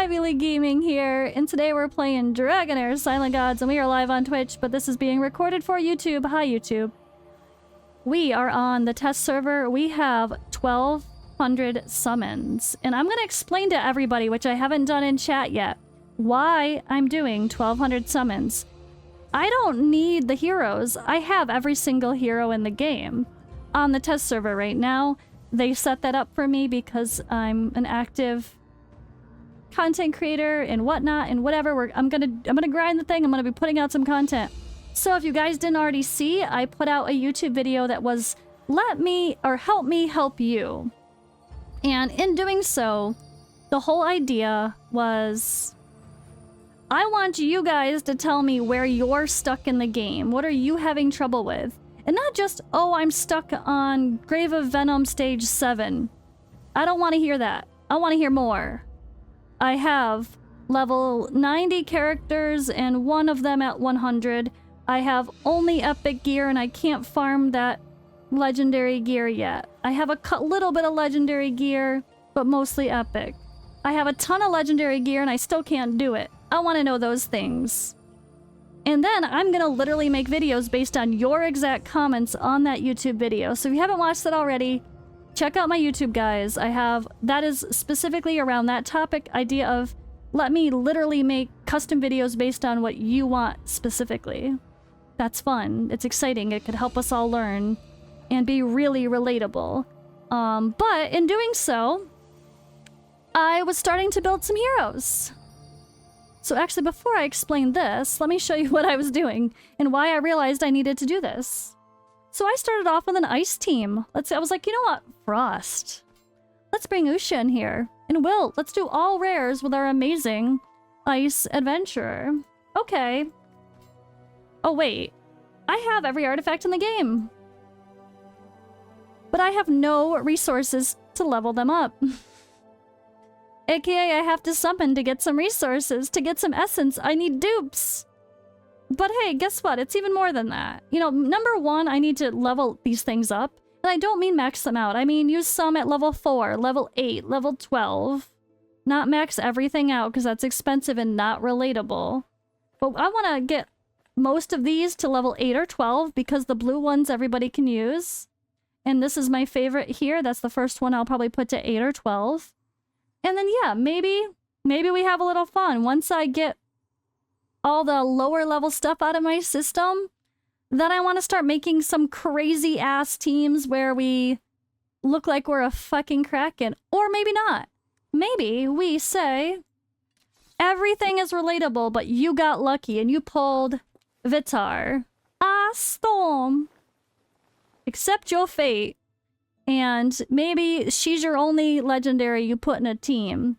Ivy Gaming here, and today we're playing Dragonheir Silent Gods, and we are live on Twitch, but this is being recorded for YouTube. Hi, YouTube. We are on the test server. We have 1,200 summons, and I'm going to explain to everybody, which I haven't done in chat yet, why I'm doing 1,200 summons. I don't need the heroes. I have every single hero in the game on the test server right now. They set that up for me because I'm an active content creator and whatnot and whatever. I'm gonna grind the thing. I'm gonna be putting out some content. So if you guys didn't already see, I put out a YouTube video that was help me help you. And in doing so, the whole idea was I want you guys to tell me where you're stuck in the game. What are you having trouble with? And not just, oh, I'm stuck on Grave of Venom stage 7. I don't want to hear that. I want to hear more. I have level 90 characters and one of them at 100. I have only epic gear and I can't farm that legendary gear yet. I have a little bit of legendary gear, but mostly epic. I have a ton of legendary gear and I still can't do it. I want to know those things. And then I'm gonna literally make videos based on your exact comments on that YouTube video. So if you haven't watched that already, check out my YouTube, guys. That is specifically around that topic idea of let me literally make custom videos based on what you want specifically. That's fun. It's exciting. It could help us all learn and be really relatable. But in doing so, I was starting to build some heroes. So actually, before I explain this, let me show you what I was doing and why I realized I needed to do this. So I started off with an ice team. I was like, you know what? Frost. Let's bring Usha in here. And let's do all rares with our amazing ice adventurer. Okay. Oh, wait. I have every artifact in the game. But I have no resources to level them up. AKA, I have to summon to get some resources. To get some essence, I need dupes. But hey, guess what? It's even more than that. You know, number one, I need to level these things up. And I don't mean max them out. I mean use some at level 4, level 8, level 12. Not max everything out because that's expensive and not relatable. But I want to get most of these to level 8 or 12 because the blue ones everybody can use. And this is my favorite here. That's the first one I'll probably put to 8 or 12. And then yeah, maybe we have a little fun. Once I get all the lower level stuff out of my system, then I want to start making some crazy ass teams where we look like we're a fucking kraken. Or maybe not. Maybe we say everything is relatable, but you got lucky and you pulled Vitar. Storm. Accept your fate. And maybe she's your only legendary you put in a team.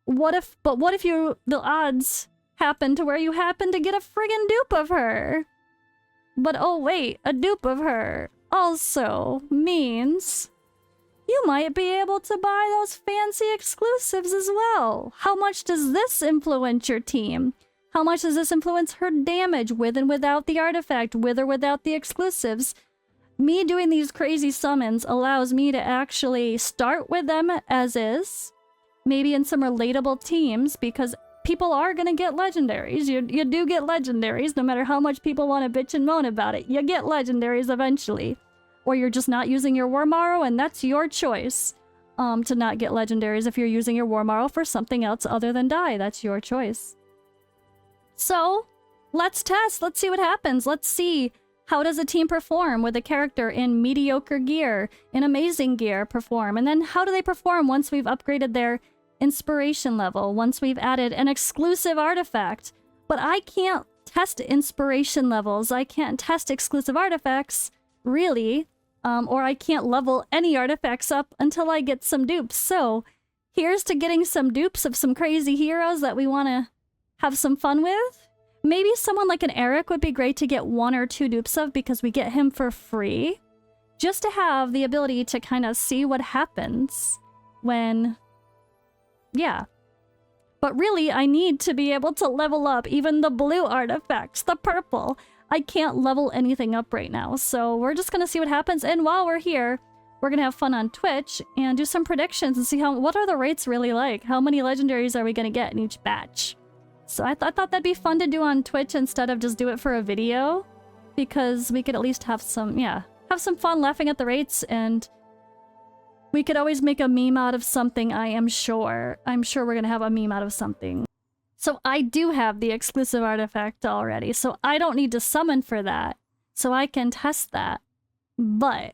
What if the odds happen to where you happen to get a friggin' dupe of her? But oh wait, a dupe of her also means you might be able to buy those fancy exclusives as well. How much does this influence your team? How much does this influence her damage with and without the artifact, with or without the exclusives? Me doing these crazy summons allows me to actually start with them as is, maybe in some relatable teams, because people are gonna get legendaries. You do get legendaries, no matter how much people want to bitch and moan about it. You get legendaries eventually. Or you're just not using your War Marrow, and that's your choice to not get legendaries if you're using your War Marrow for something else other than die. That's your choice. So, let's test. Let's see what happens. Let's see. How does a team perform with a character in mediocre gear, in amazing gear perform? And then how do they perform once we've upgraded their inspiration level, once we've added an exclusive artifact? But I can't test inspiration levels. I can't test exclusive artifacts, really. Or I can't level any artifacts up until I get some dupes. So here's to getting some dupes of some crazy heroes that we want to have some fun with. Maybe someone like an Eric would be great to get 1 or 2 dupes of because we get him for free. Just to have the ability to kind of see what happens when... Yeah. But really, I need to be able to level up even the blue artifacts, the purple. I can't level anything up right now, so we're just gonna see what happens. And while we're here, we're gonna have fun on Twitch and do some predictions and see what are the rates really like? How many legendaries are we gonna get in each batch? So I thought that'd be fun to do on Twitch instead of just do it for a video, because we could at least have some, yeah, have some fun laughing at the rates, and we could always make a meme out of something, I am sure. I'm sure we're gonna have a meme out of something. So I do have the exclusive artifact already, so I don't need to summon for that. So I can test that. But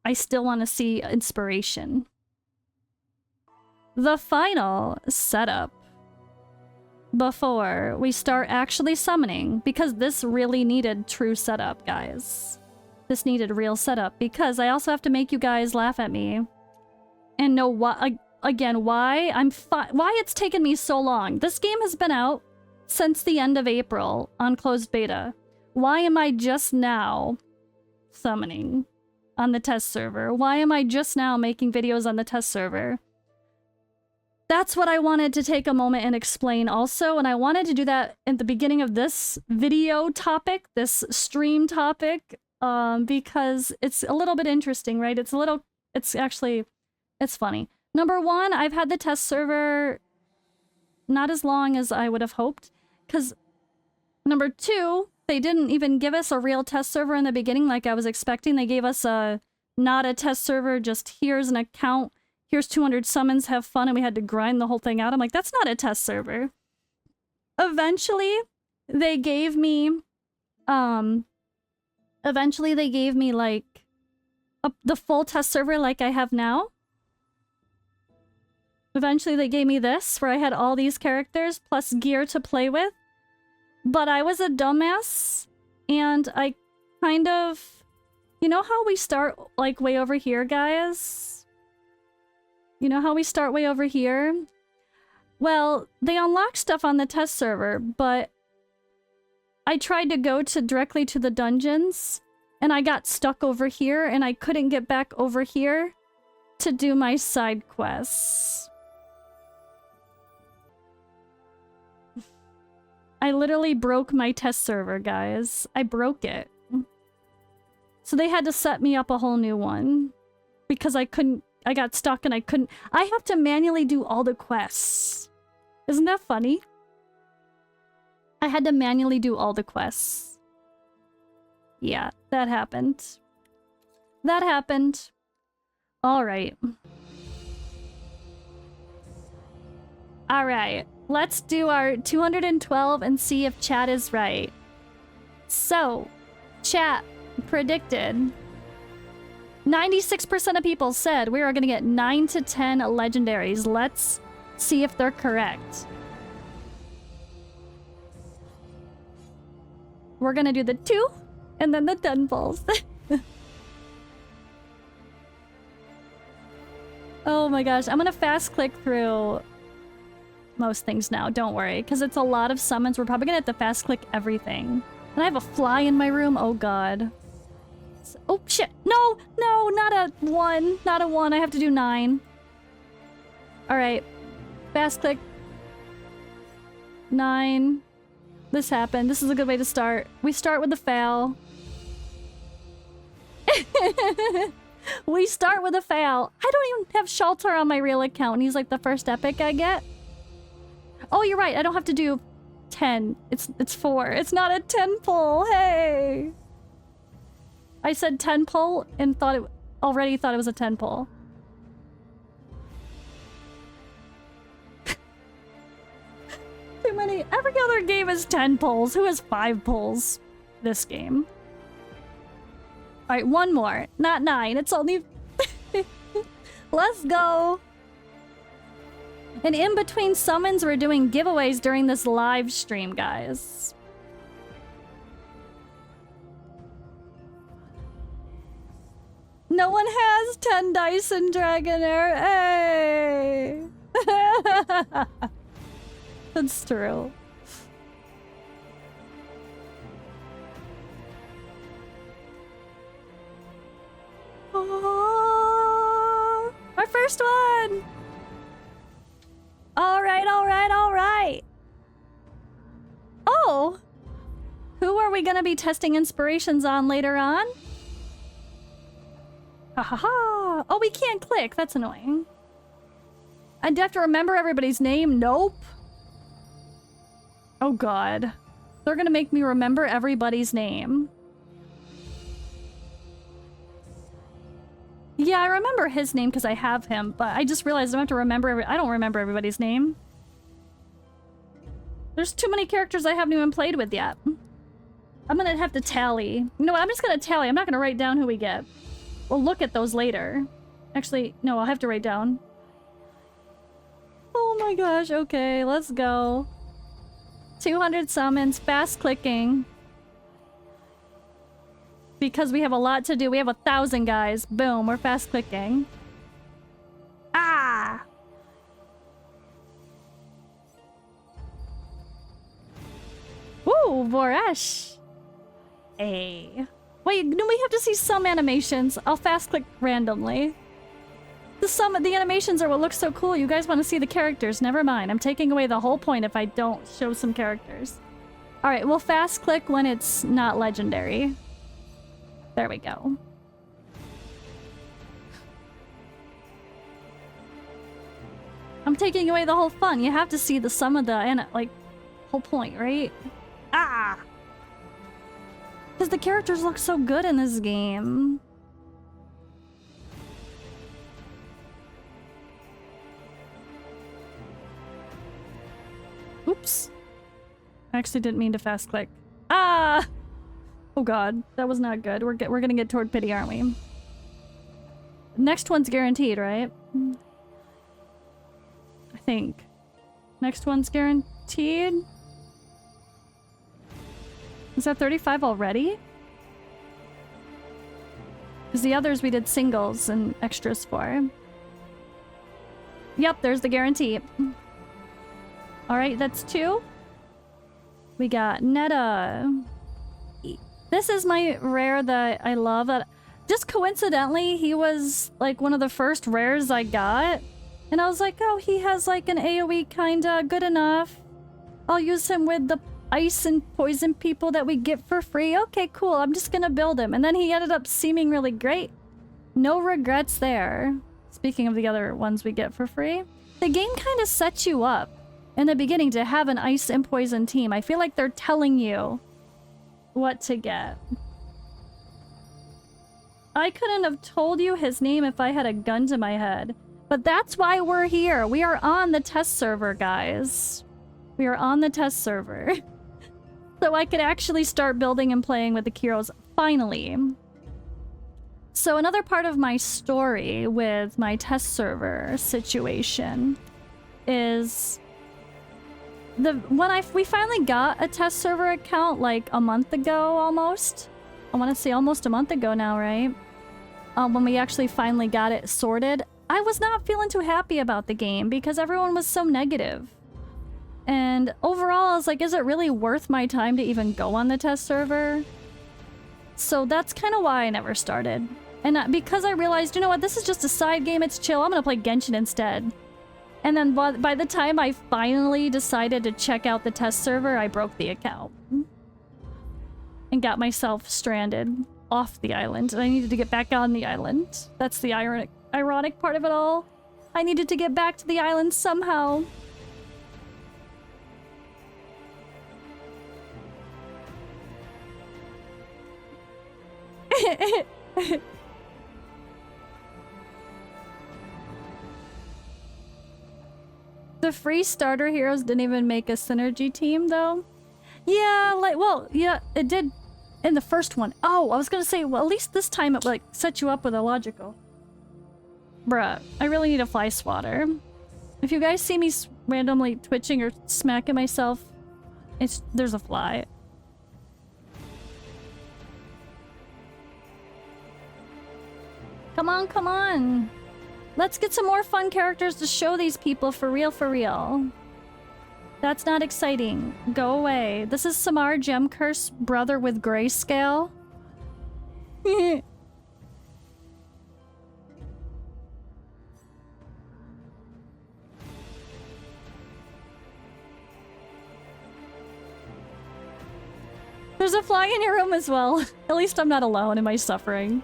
I still want to see inspiration. The final setup before we start actually summoning, because this really needed true setup, guys. This needed real setup, because I also have to make you guys laugh at me and know why, again, why it's taken me so long. This game has been out since the end of April on closed beta. Why am I just now summoning on the test server? Why am I just now making videos on the test server? That's what I wanted to take a moment and explain also, and I wanted to do that at the beginning of this video topic, this stream topic, because it's a little bit interesting, right? It's funny. Number one, I've had the test server not as long as I would have hoped, because number two, they didn't even give us a real test server in the beginning like I was expecting. They gave us not a test server, just here's an account, here's 200 summons, have fun, and we had to grind the whole thing out. I'm like, that's not a test server. Eventually, they gave me, like, the full test server like I have now. Eventually, they gave me this, where I had all these characters, plus gear to play with. But I was a dumbass, and I kind of... You know how we start, like, way over here, guys? You know how we start way over here? Well, they unlock stuff on the test server, but I tried to go directly to the dungeons, and I got stuck over here, and I couldn't get back over here to do my side quests. I literally broke my test server, guys. I broke it. So they had to set me up a whole new one, because I got stuck and I couldn't. I have to manually do all the quests. Isn't that funny? I had to manually do all the quests. Yeah, that happened. That happened. Alright. Alright. Let's do our 212 and see if chat is right. So, chat predicted. 96% of people said we are going to get 9 to 10 legendaries. Let's see if they're correct. We're going to do the 2 and then the 10 pulls. Oh my gosh. I'm going to fast click through most things now. Don't worry, because it's a lot of summons. We're probably going to have to fast click everything. And I have a fly in my room. Oh god. Oh shit! No! No! Not a 1! Not a 1. I have to do 9. Alright. Fast click. 9. This happened. This is a good way to start. We start with the fail. We start with a fail. I don't even have Shelter on my real account. He's like the first epic I get. Oh, you're right. I don't have to do 10. It's 4. It's not a 10 pull. Hey! I said 10 pull and already thought it was a 10 pull. Too many. Every other game is 10 pulls. Who has 5 pulls? This game. Alright, one more. Not 9. It's only... Let's go! And in between summons, we're doing giveaways during this live stream, guys. No one has 10 dice in Dragonheir. Hey! That's true. Oh, our first one! Alright, alright, alright! Oh! gonna be testing inspirations on later on. Ha ha ha! Oh, we can't click. That's annoying. I'd have to remember everybody's name. Nope. Oh god. They're gonna make me remember everybody's name. Yeah, I remember his name because I have him, but I just realized I don't have to remember I don't remember everybody's name. There's too many characters I haven't even played with yet. I'm gonna have to tally. You know what? I'm just gonna tally. I'm not gonna write down who we get. We'll look at those later. Actually, no, I'll have to write down. Oh my gosh, okay, let's go. 200 summons, fast clicking. Because we have a lot to do. We have 1,000 guys. Boom, we're fast clicking. Ah! Woo, Voresh. Hey. Wait, no, we have to see some animations. I'll fast click randomly. The animations are what looks so cool. You guys want to see the characters. Never mind. I'm taking away the whole point if I don't show some characters. Alright, we'll fast click when it's not legendary. There we go. I'm taking away the whole fun. You have to see some of the, like, whole point, right? Ah! Because the characters look so good in this game. Oops. I actually didn't mean to fast click. Ah! Oh god, that was not good. We're gonna get toward pity, aren't we? Next one's guaranteed, right? I think. Next one's guaranteed? Is that 35 already? Because the others we did singles and extras for. Yep, there's the guarantee. Alright, that's 2. We got Netta. This is my rare that I love. Just coincidentally, he was like one of the first rares I got. And I was like, oh, he has like an AoE kinda good enough. I'll use him with the ice and poison people that we get for free. Okay, cool. I'm just gonna build him. And then he ended up seeming really great. No regrets there. Speaking of the other ones we get for free. The game kind of sets you up in the beginning to have an ice and poison team. I feel like they're telling you what to get. I couldn't have told you his name if I had a gun to my head. But that's why we're here. We are on the test server, guys. We are on the test server. So I could actually start building and playing with the Kiros finally. So another part of my story with my test server situation is we finally got a test server account like a month ago almost. I want to say almost a month ago now, right? When we actually finally got it sorted. I was not feeling too happy about the game because everyone was so negative. And overall, I was like, is it really worth my time to even go on the test server? So that's kind of why I never started. And because I realized, you know what, this is just a side game, it's chill, I'm gonna play Genshin instead. And then by the time I finally decided to check out the test server, I broke the account. And got myself stranded off the island. And I needed to get back on the island. That's the ironic part of it all. I needed to get back to the island somehow. The free starter heroes didn't even make a synergy team, though. Yeah, like, well, yeah, it did in the first one. Oh, I was gonna say, well, at least this time it, like, set you up with a logical. Bruh, I really need a fly swatter. If you guys see me randomly twitching or smacking myself, there's a fly. Come on, come on. Let's get some more fun characters to show these people for real, for real. That's not exciting. Go away. This is Samar Gemcurse, brother with grayscale. There's a fly in your room as well. At least I'm not alone in my suffering.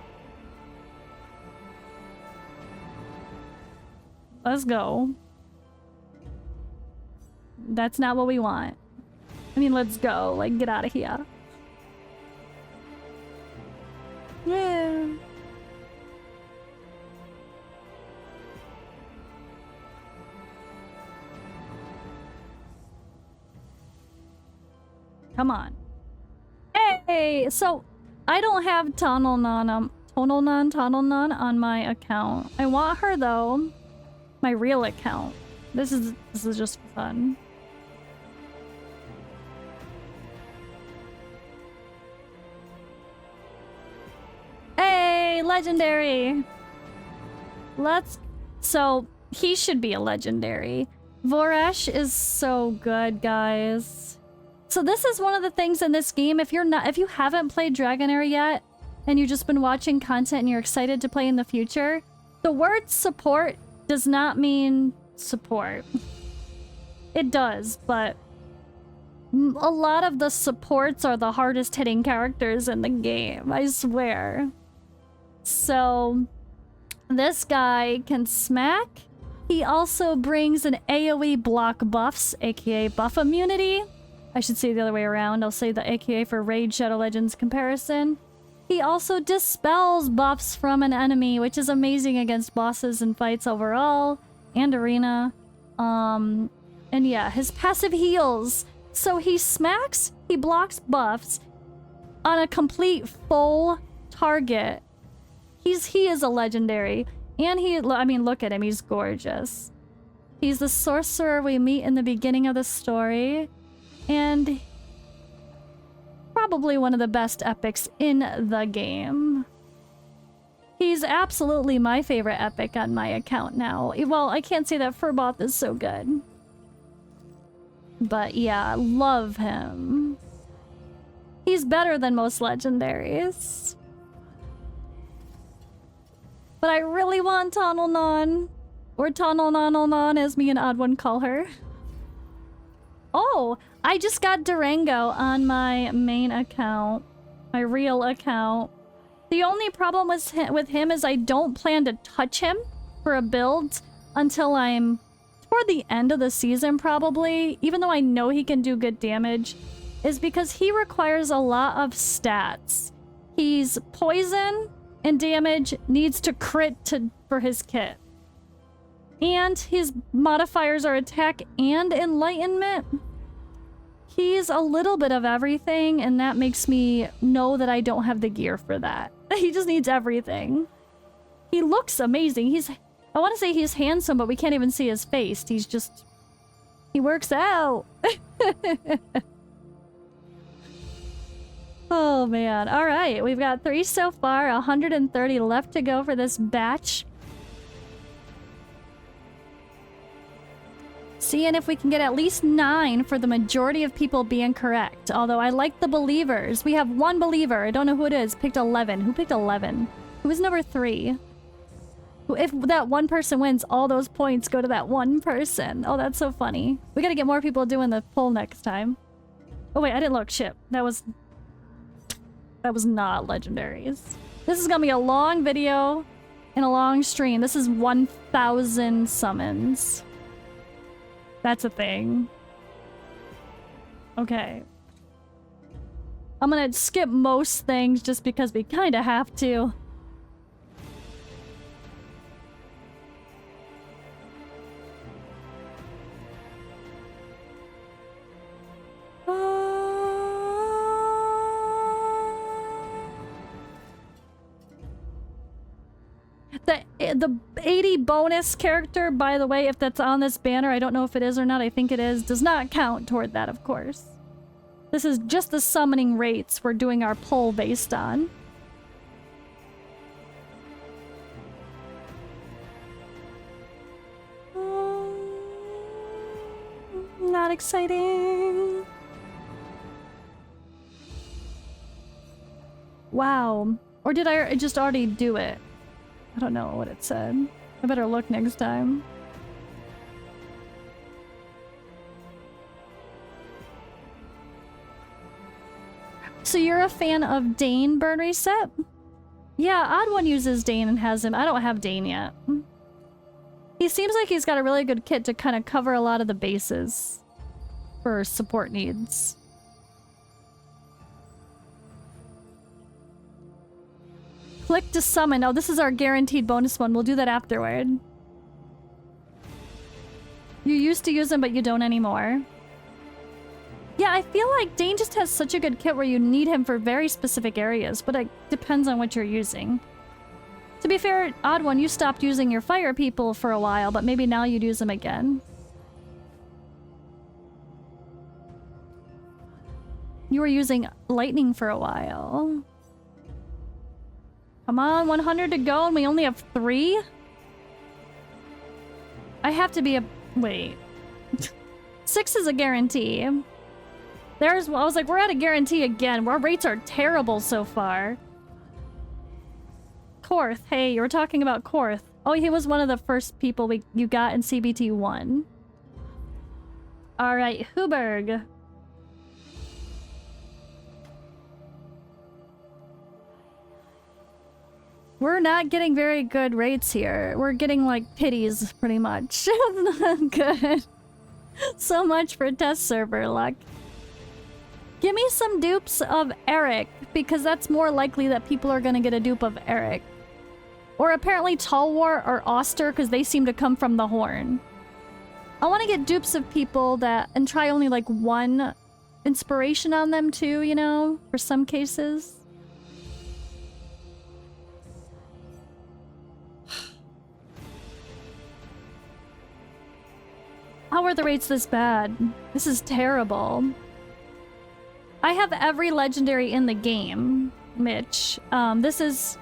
Let's go. That's not what we want. I mean, let's go. Like, get out of here. Yeah. Come on. Hey! So, I don't have Tonalnan on my account. I want her, though. My real account. This is just fun. Hey, legendary. So he should be a legendary. Voresh is so good, guys. So this is one of the things in this game. If you haven't played Dragonheir yet, and you've just been watching content and you're excited to play in the future, the word support does not mean support. It does, but a lot of the supports are the hardest hitting characters in the game, I swear. So this guy can smack. He also brings an AoE block buffs, aka buff immunity. I should say the other way around. I'll say the aka for Raid Shadow Legends comparison. He also dispels buffs from an enemy, which is amazing against bosses and fights overall, and arena. And yeah, his passive heals. So he smacks, he blocks buffs on a complete full target. He is a legendary. And I mean, look at him, he's gorgeous. He's the sorcerer we meet in the beginning of the story. And probably one of the best epics in the game. He's absolutely my favorite epic on my account now. Well, I can't say that Furboth is so good. But yeah, love him. He's better than most legendaries. But I really want Tonalnan. Or Tonalnan, as me and Odd One call her. Oh, I just got Durango on my main account. My real account. The only problem with him is I don't plan to touch him for a build until I'm toward the end of the season, probably. Even though I know he can do good damage. Is because he requires a lot of stats. He's poison and damage, needs to crit for his kit. And his modifiers are attack and enlightenment. He's a little bit of everything, and that makes me know that I don't have the gear for that. He just needs everything. He looks amazing. I want to say he's handsome, but we can't even see his face. He works out. Oh man. All right, we've got 3 so far, 130 left to go for this batch. Seeing if we can get at least 9 for the majority of people being correct. Although I like the believers. We have 1 believer. I don't know who it is. Picked 11. Who picked 11? Who is number 3? If that one person wins, all those points go to that one person. Oh, that's so funny. We gotta get more people doing the poll next time. Oh wait, I didn't look. Shit. That was not legendaries. This is gonna be a long video and a long stream. This is 1,000 summons. That's a thing. Okay. I'm gonna skip most things just because we kinda have to. The 80 bonus character, by the way, if that's on this banner, I don't know if it is or not, I think it is, does not count toward that, of course. This is just the summoning rates we're doing our poll based on. Not exciting. Wow. Or did I just already do it? I don't know what it said. I better look next time. So you're a fan of Dane burn reset? Yeah, Odd One uses Dane and has him. I don't have Dane yet. He seems like he's got a really good kit to kind of cover a lot of the bases for support needs. Click to summon. Oh, this is our guaranteed bonus one. We'll do that afterward. You used to use him, but you don't anymore. Yeah, I feel like Dane just has such a good kit where you need him for very specific areas, but it depends on what you're using. To be fair, Odd One, you stopped using your fire people for a while, but maybe now you'd use them again. You were using lightning for a while. Come on, 100 to go and we only have 3? I have to be a... Wait. 6 is a guarantee. I was like, we're at a guarantee again. Our rates are terrible so far. Korth. Hey, you were talking about Korth. Oh, he was one of the first people you got in CBT 1. Alright, Huberg. We're not getting very good rates here. We're getting like pities, pretty much. Not good. So much for test server luck. Give me some dupes of Eric, because that's more likely that people are gonna get a dupe of Eric. Or apparently Talwar or Oster, because they seem to come from the Horn. I want to get dupes of people that, and try only like 1 inspiration on them too, you know, for some cases. How are the rates this bad? This is terrible. I have every legendary in the game, Mitch. In this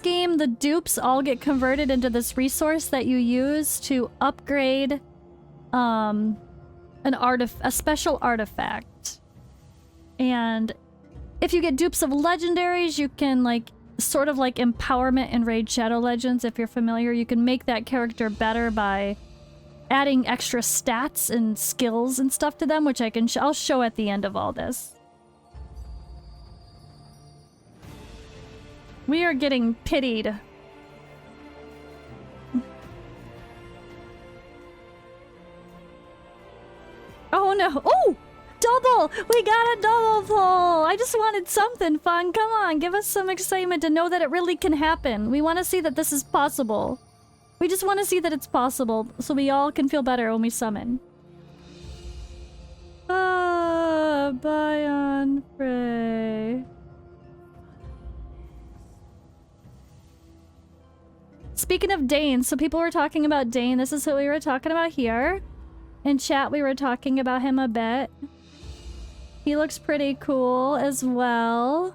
game, the dupes all get converted into this resource that you use to upgrade a special artifact. And if you get dupes of legendaries, you can like sort of like empowerment in Raid Shadow Legends, if you're familiar. You can make that character better by adding extra stats and skills and stuff to them, which I'll show at the end of all this. We are getting pitied. Oh no! Oh! Double! We got a double pull! I just wanted something fun. Come on, give us some excitement to know that it really can happen. We want to see that this is possible. We just want to see that it's possible, so we all can feel better when we summon. Bion Frey. Speaking of Dane, so people were talking about Dane. This is what we were talking about here. In chat, we were talking about him a bit. He looks pretty cool as well.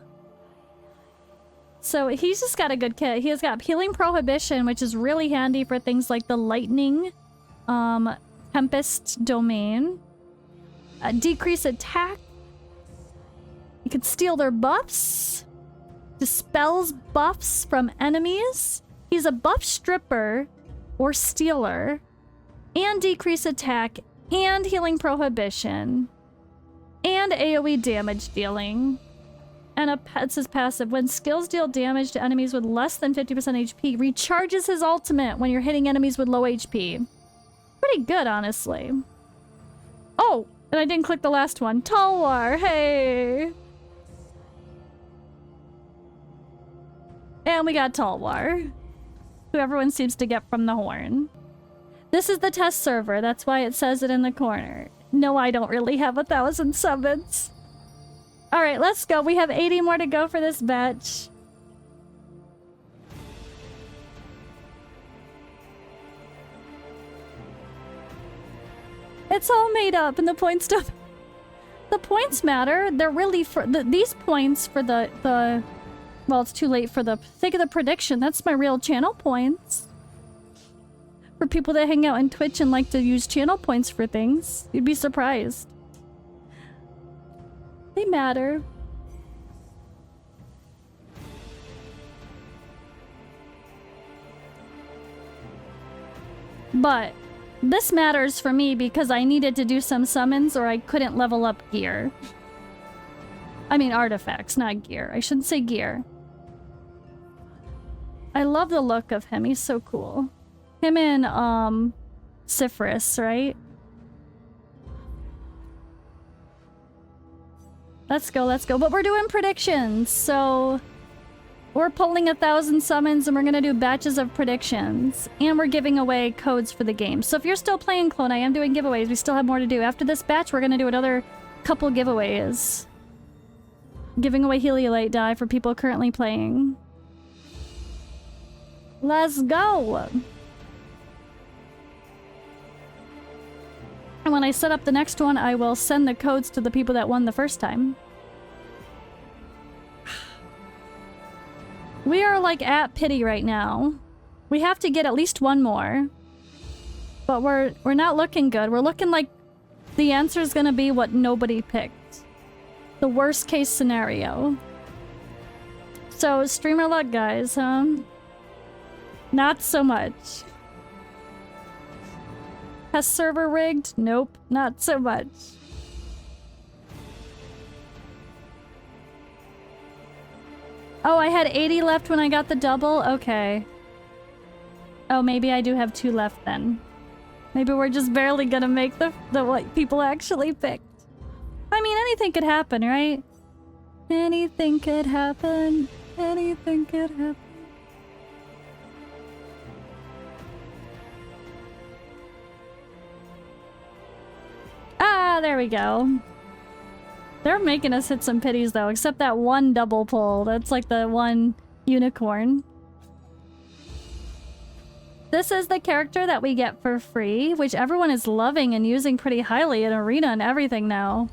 So he's just got a good kit. He has got Healing Prohibition, which is really handy for things like the Lightning, Tempest Domain. Decrease attack. You can steal their buffs. Dispels buffs from enemies. He's a buff stripper or stealer. And decrease attack. And Healing Prohibition. And AoE damage dealing. And it's his passive. When skills deal damage to enemies with less than 50% HP, recharges his ultimate when you're hitting enemies with low HP. Pretty good, honestly. Oh, and I didn't click the last one. Talwar, hey! And we got Talwar, who everyone seems to get from the Horn. This is the test server. That's why it says it in the corner. No, I don't really have 1,000 summons. Alright, let's go. We have 80 more to go for this batch. It's all made up and the points don't... The points matter. They're really for... these points for the... Well, it's too late for the sake of the prediction. That's my real channel points. For people that hang out on Twitch and like to use channel points for things. You'd be surprised. They matter. But this matters for me because I needed to do some summons or I couldn't level up gear. I mean artifacts, not gear. I shouldn't say gear. I love the look of him. He's so cool. Him and, Cypherus, right? Let's go, let's go. But we're doing predictions, so... We're pulling 1,000 summons and we're gonna do batches of predictions. And we're giving away codes for the game. So if you're still playing Clone, I am doing giveaways. We still have more to do. After this batch, we're gonna do another couple giveaways. Giving away Heliolite die for people currently playing. Let's go! And when I set up the next one, I will send the codes to the people that won the first time. We are like at pity right now. We have to get at least one more. But we're not looking good. We're looking like the answer is gonna be what nobody picked. The worst case scenario. So streamer luck, guys, huh? Not so much. Has server rigged? Nope, not so much. Oh, I had 80 left when I got the double? Okay. Oh, maybe I do have 2 left then. Maybe we're just barely gonna make the what people actually picked. I mean, anything could happen, right? Anything could happen. Anything could happen. Ah, there we go. They're making us hit some pities though, except that one double pull. That's like the one unicorn. This is the character that we get for free, which everyone is loving and using pretty highly in Arena and everything now.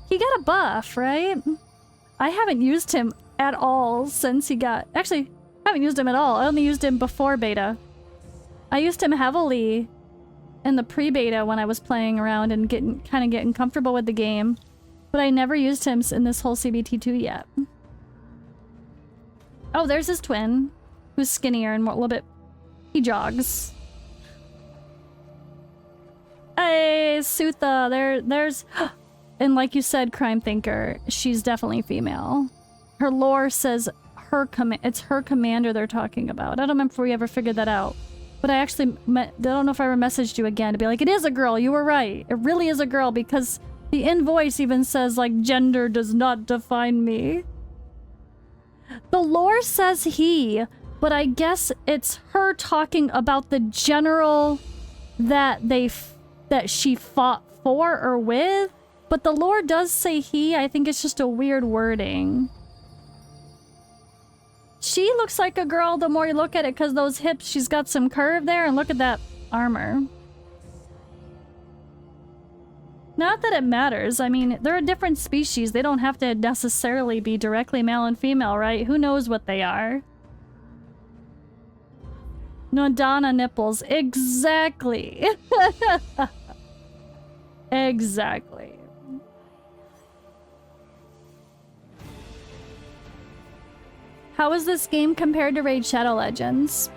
He got a buff, right? I haven't used him at all since he got... Actually, I haven't used him at all. I only used him before beta. I used him heavily in the pre-beta when I was playing around and getting comfortable with the game. But I never used him in this whole CBT2 yet. Oh, there's his twin, who's skinnier and a little bit... He jogs. Hey, Sutha, there's... And like you said, Crime Thinker, she's definitely female. Her lore says it's her commander they're talking about. I don't remember if we ever figured that out. But I actually... I don't know if I ever messaged you again to be like, it is a girl, you were right. It really is a girl because the invoice even says, like, gender does not define me. The lore says he, but I guess it's her talking about the general that she fought for or with. But the lore does say he. I think it's just a weird wording. She looks like a girl the more you look at it because those hips, she's got some curve there, and look at that armor. Not that it matters. I mean, they're a different species. They don't have to necessarily be directly male and female, right? Who knows what they are? Nodana nipples. Exactly. Exactly. How is this game compared to Raid Shadow Legends?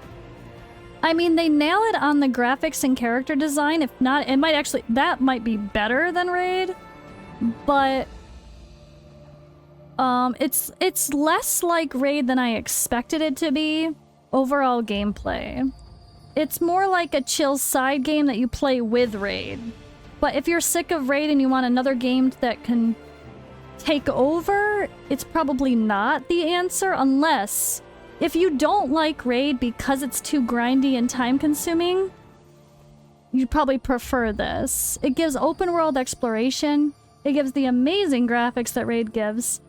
I mean, they nail it on the graphics and character design. If not, it might actually... That might be better than Raid. But... It's less like Raid than I expected it to be. Overall gameplay. It's more like a chill side game that you play with Raid. But if you're sick of Raid and you want another game that can take over, it's probably not the answer, unless... If you don't like Raid because it's too grindy and time-consuming, you'd probably prefer this. It gives open-world exploration. It gives the amazing graphics that Raid gives.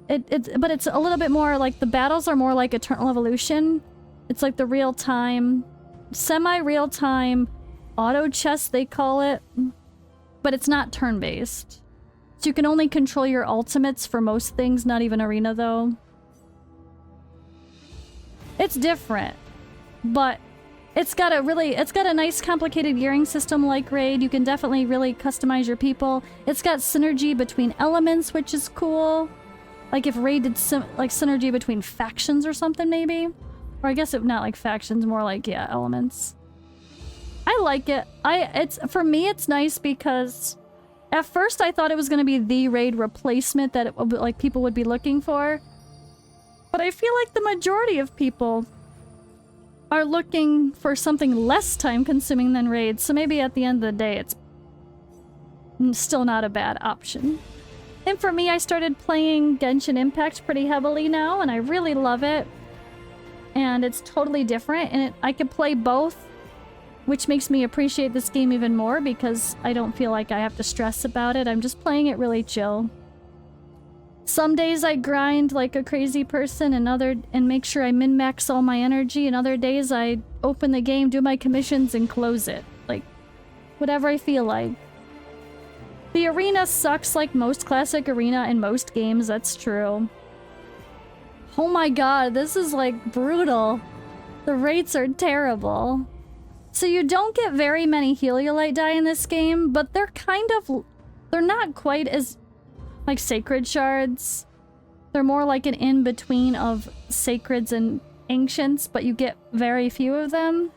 But it's a little bit more like... The battles are more like Eternal Evolution. It's like the real-time... Semi-real-time auto-chess, they call it. But it's not turn-based. So you can only control your ultimates for most things, not even Arena, though. It's different, but it's got a nice complicated gearing system like Raid. You can definitely really customize your people. It's got synergy between elements, which is cool. Like if Raid did like synergy between factions or something, maybe. Or I guess not like factions, more like, yeah, elements. I like it. For me, it's nice because At first, I thought it was going to be the raid replacement that like people would be looking for. But I feel like the majority of people are looking for something less time-consuming than raids. So maybe at the end of the day, it's still not a bad option. And for me, I started playing Genshin Impact pretty heavily now, and I really love it. And it's totally different, and I can play both, which makes me appreciate this game even more because I don't feel like I have to stress about it. I'm just playing it really chill. Some days I grind like a crazy person and make sure I min-max all my energy, and other days I open the game, do my commissions, and close it. Like, whatever I feel like. The arena sucks like most classic arena in most games, that's true. Oh my god, this is like brutal. The rates are terrible. So you don't get very many Heliolite die in this game, but they're they're not quite as like sacred shards. They're more like an in-between of sacreds and ancients, but you get very few of them.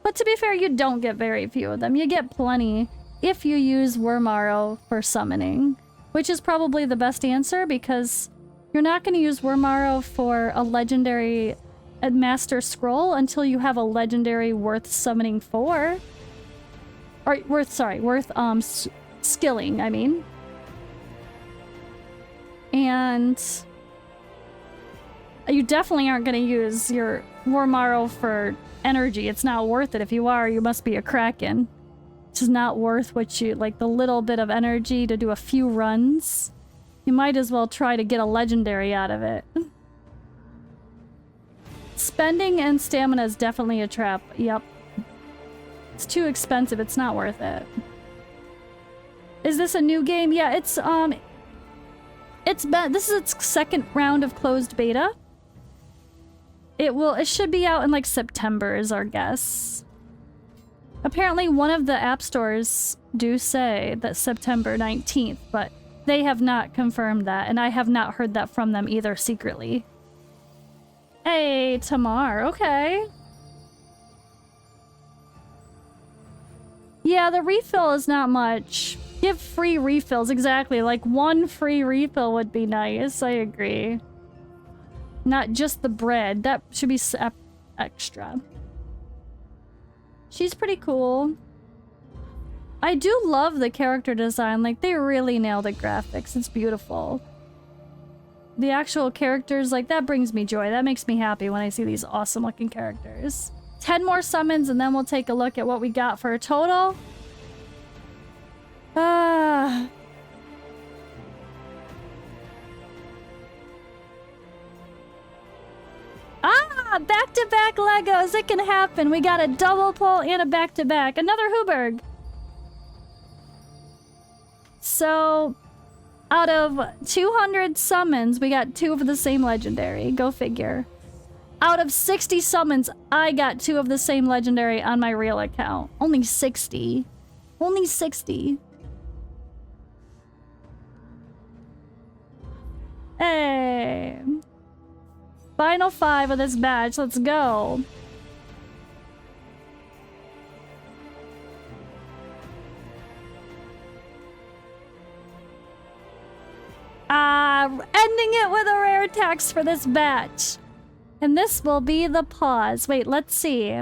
But to be fair, you don't get very few of them. You get plenty if you use Wormaro for summoning, which is probably the best answer because you're not going to use Wormaro for a legendary Master Scroll until you have a legendary worth summoning for. Or worth skilling, I mean. And you definitely aren't going to use your Wormaro for energy. It's not worth it. If you are, you must be a Kraken. It's not worth what you, like the little bit of energy to do a few runs. You might as well try to get a legendary out of it. Spending and stamina is definitely a trap. Yep. It's too expensive. It's not worth it. Is this a new game? Yeah, this is its second round of closed beta. It should be out in like September is our guess. Apparently one of the app stores do say that September 19th, but they have not confirmed that, and I have not heard that from them either secretly. Hey, Tamar, okay. Yeah, the refill is not much. Give free refills, exactly. Like one free refill would be nice, I agree. Not just the bread, that should be extra. She's pretty cool. I do love the character design, like they really nailed the graphics, it's beautiful. The actual characters, like that brings me joy, that makes me happy when I see these awesome looking characters. 10 more summons and then we'll take a look at what we got for a total. Back-to-back Legos, it can happen. We got a double pull and a back-to-back. Another Hooberg. So, out of 200 summons, we got 2 of the same legendary. Go figure. Out of 60 summons, I got 2 of the same legendary on my real account. Only 60. Only 60. Hey. Final 5 of this batch. Let's go. Ending it with a rare text for this batch. And this will be the pause. Wait, let's see.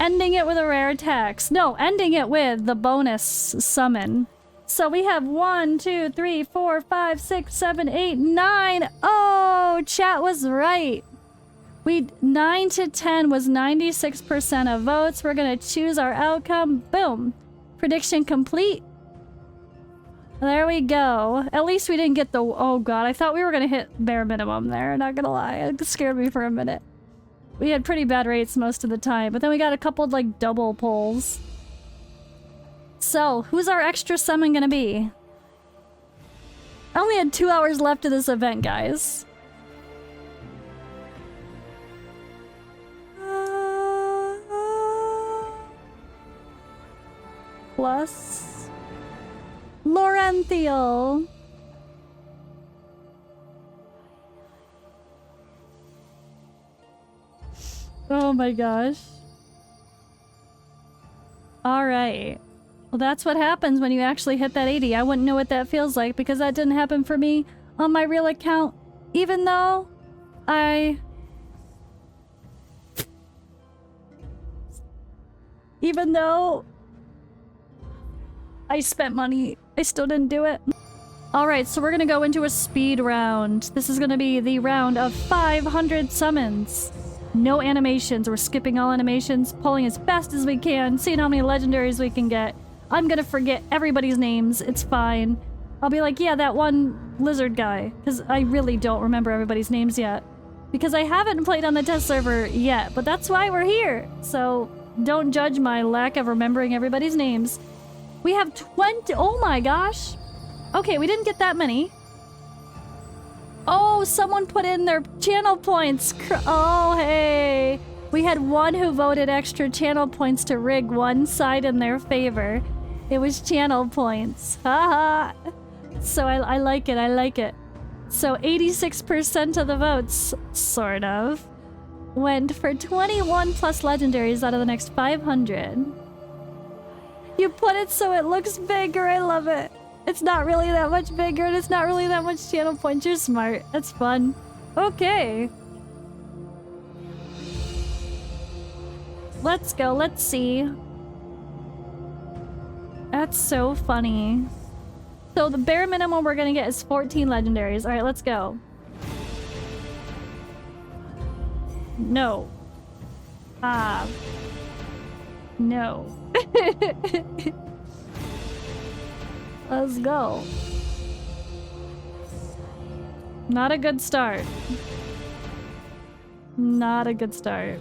Ending it with a rare text. No, ending it with the bonus summon. So we have 1, 2, 3, 4, 5, 6, 7, 8, 9. Oh, chat was right. 9 to 10 was 96% of votes. We're gonna choose our outcome. Boom. Prediction complete. There we go. At least we didn't get the... Oh god, I thought we were gonna hit bare minimum there. Not gonna lie, it scared me for a minute. We had pretty bad rates most of the time, but then we got a couple like double pulls. So, who's our extra summon gonna be? I only had 2 hours left of this event, guys. Plus... Laurential. Oh my gosh. Alright. Well, that's what happens when you actually hit that 80. I wouldn't know what that feels like because that didn't happen for me on my real account. Even though I spent money, I still didn't do it. Alright, so we're gonna go into a speed round. This is gonna be the round of 500 summons. No animations. We're skipping all animations, pulling as fast as we can, seeing how many legendaries we can get. I'm gonna forget everybody's names. It's fine. I'll be like, yeah, that one lizard guy. Because I really don't remember everybody's names yet. Because I haven't played on the test server yet, but that's why we're here. So don't judge my lack of remembering everybody's names. We have 20. Oh my gosh. Okay, we didn't get that many. Oh, someone put in their channel points. Oh, hey. We had one who voted extra channel points to rig one side in their favor. It was channel points. Haha. So I like it. I like it. So 86% of the votes, sort of, went for 21 plus legendaries out of the next 500. You put it so it looks bigger. I love it. It's not really that much bigger and it's not really that much channel points. You're smart. That's fun. Okay. Let's go. Let's see. That's so funny. So the bare minimum we're gonna get is 14 legendaries. Alright, let's go. No. Ah. No. Let's go. Not a good start. Not a good start.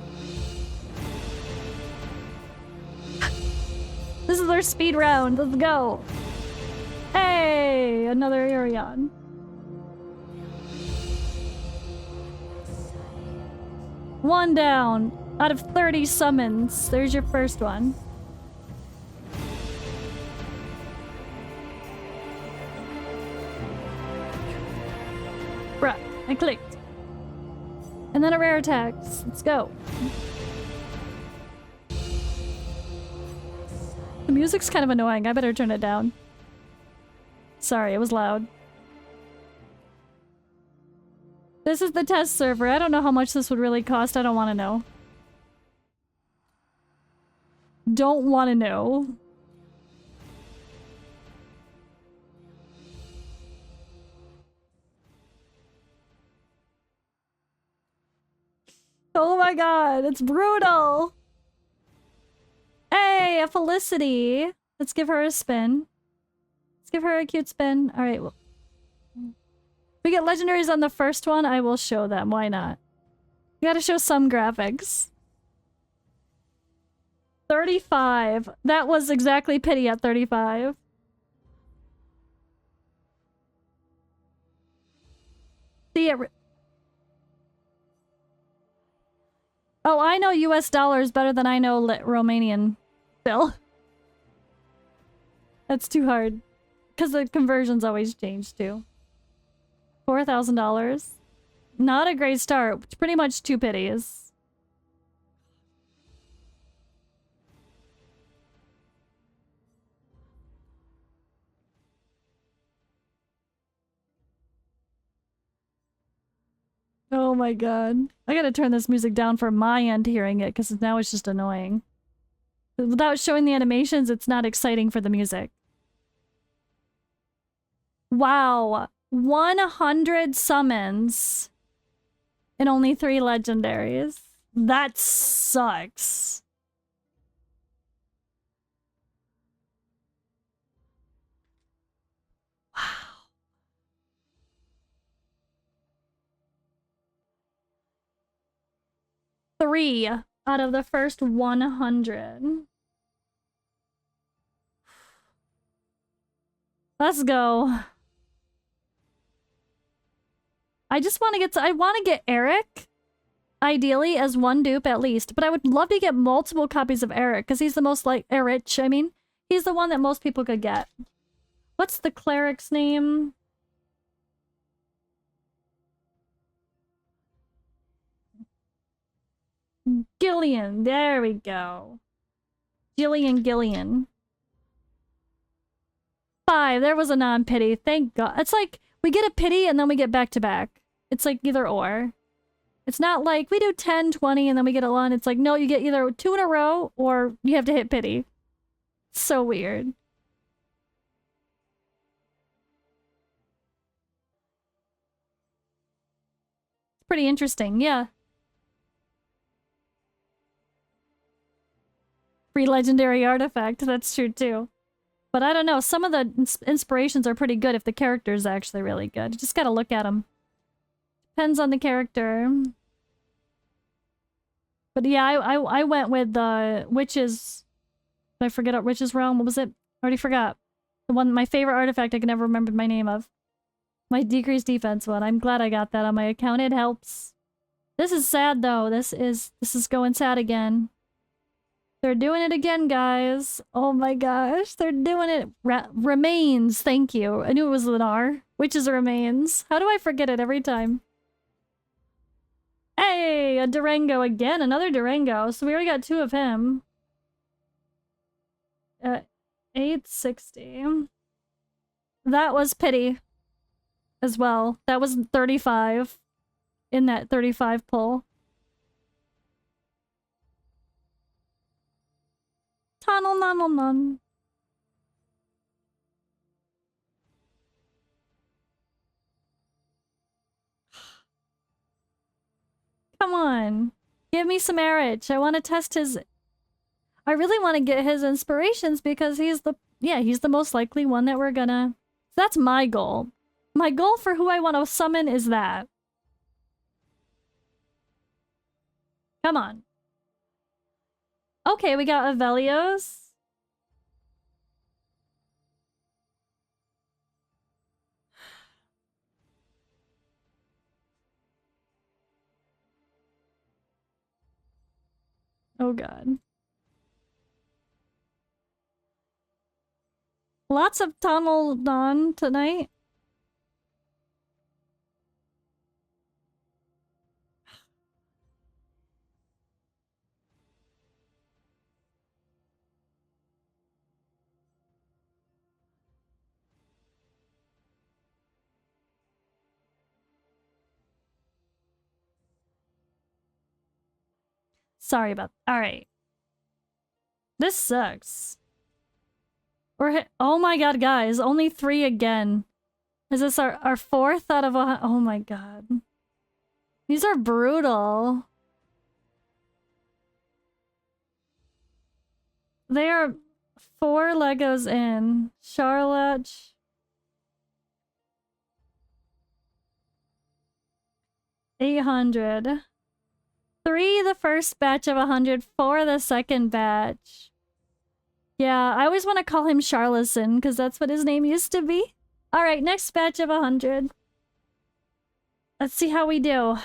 This is our speed round. Let's go. Hey, another Arion. One down out of 30 summons. There's your first one. Bruh, I clicked. And then a rare attack. Let's go. The music's kind of annoying. I better turn it down. Sorry, it was loud. This is the test server. I don't know how much this would really cost. I don't want to know. Don't want to know. Oh my god, it's brutal! Hey, a Felicity! Let's give her a spin. Let's give her a cute spin. Alright, well, we get legendaries on the first one, I will show them. Why not? You gotta show some graphics. 35. That was exactly pity at 35. See it. Oh, I know US dollars better than I know Romanian. Bill. That's too hard. Because the conversions always change too. $4,000. Not a great start. It's pretty much two pities. Oh my god. I gotta turn this music down for my end hearing it, because now it's just annoying. Without showing the animations, it's not exciting for the music. Wow. 100 summons and only 3 legendaries. That sucks. Wow. 3 out of the first 100. Let's go. I just want to get I want to get Eric, ideally, as one dupe at least. But I would love to get multiple copies of Eric, because he's the most like Eric, I mean. He's the one that most people could get. What's the cleric's name? Gillian. There we go. Gillian. 5. There was a non-pity. Thank God. It's like we get a pity and then we get back-to-back. It's like either or. It's not like we do 10, 20, and then we get a 1. It's like, no, you get either 2 in a row or you have to hit pity. So weird. Pretty interesting, yeah. Free legendary artifact, that's true too. But I don't know, some of the inspirations are pretty good if the character is actually really good. You just gotta look at them. Depends on the character. But yeah, I went with the Witches... Did I forget what Witch's Realm? What was it? I already forgot. The one, my favorite artifact I can never remember my name of. My decreased defense one. I'm glad I got that on my account. It helps. This is sad though. This is going sad again. They're doing it again, guys. Oh my gosh. They're doing it. Remains. Thank you. I knew it was an R. Witches Remains. How do I forget it every time? Hey, a Durango again. Another Durango. So we already got 2 of him. 860. That was pity as well. That was 35 in that 35 pull. Tunnel none. Come on. Give me some Erich. I want to test his... I really want to get his inspirations because he's the most likely one that we're gonna... That's my goal. My goal for who I want to summon is that. Come on. Okay, we got Avelios. Oh god. Lots of tunnel done tonight. Sorry about... Alright. This sucks. Oh my god, guys. Only 3 again. Is this our 4th out of a... Oh my god. These are brutal. They are 4 Legos in. Charlotte. $800. 3 the first batch of 100, 4 the second batch. Yeah, I always want to call him Charlatan, because that's what his name used to be. Alright, next batch of 100. Let's see how we do.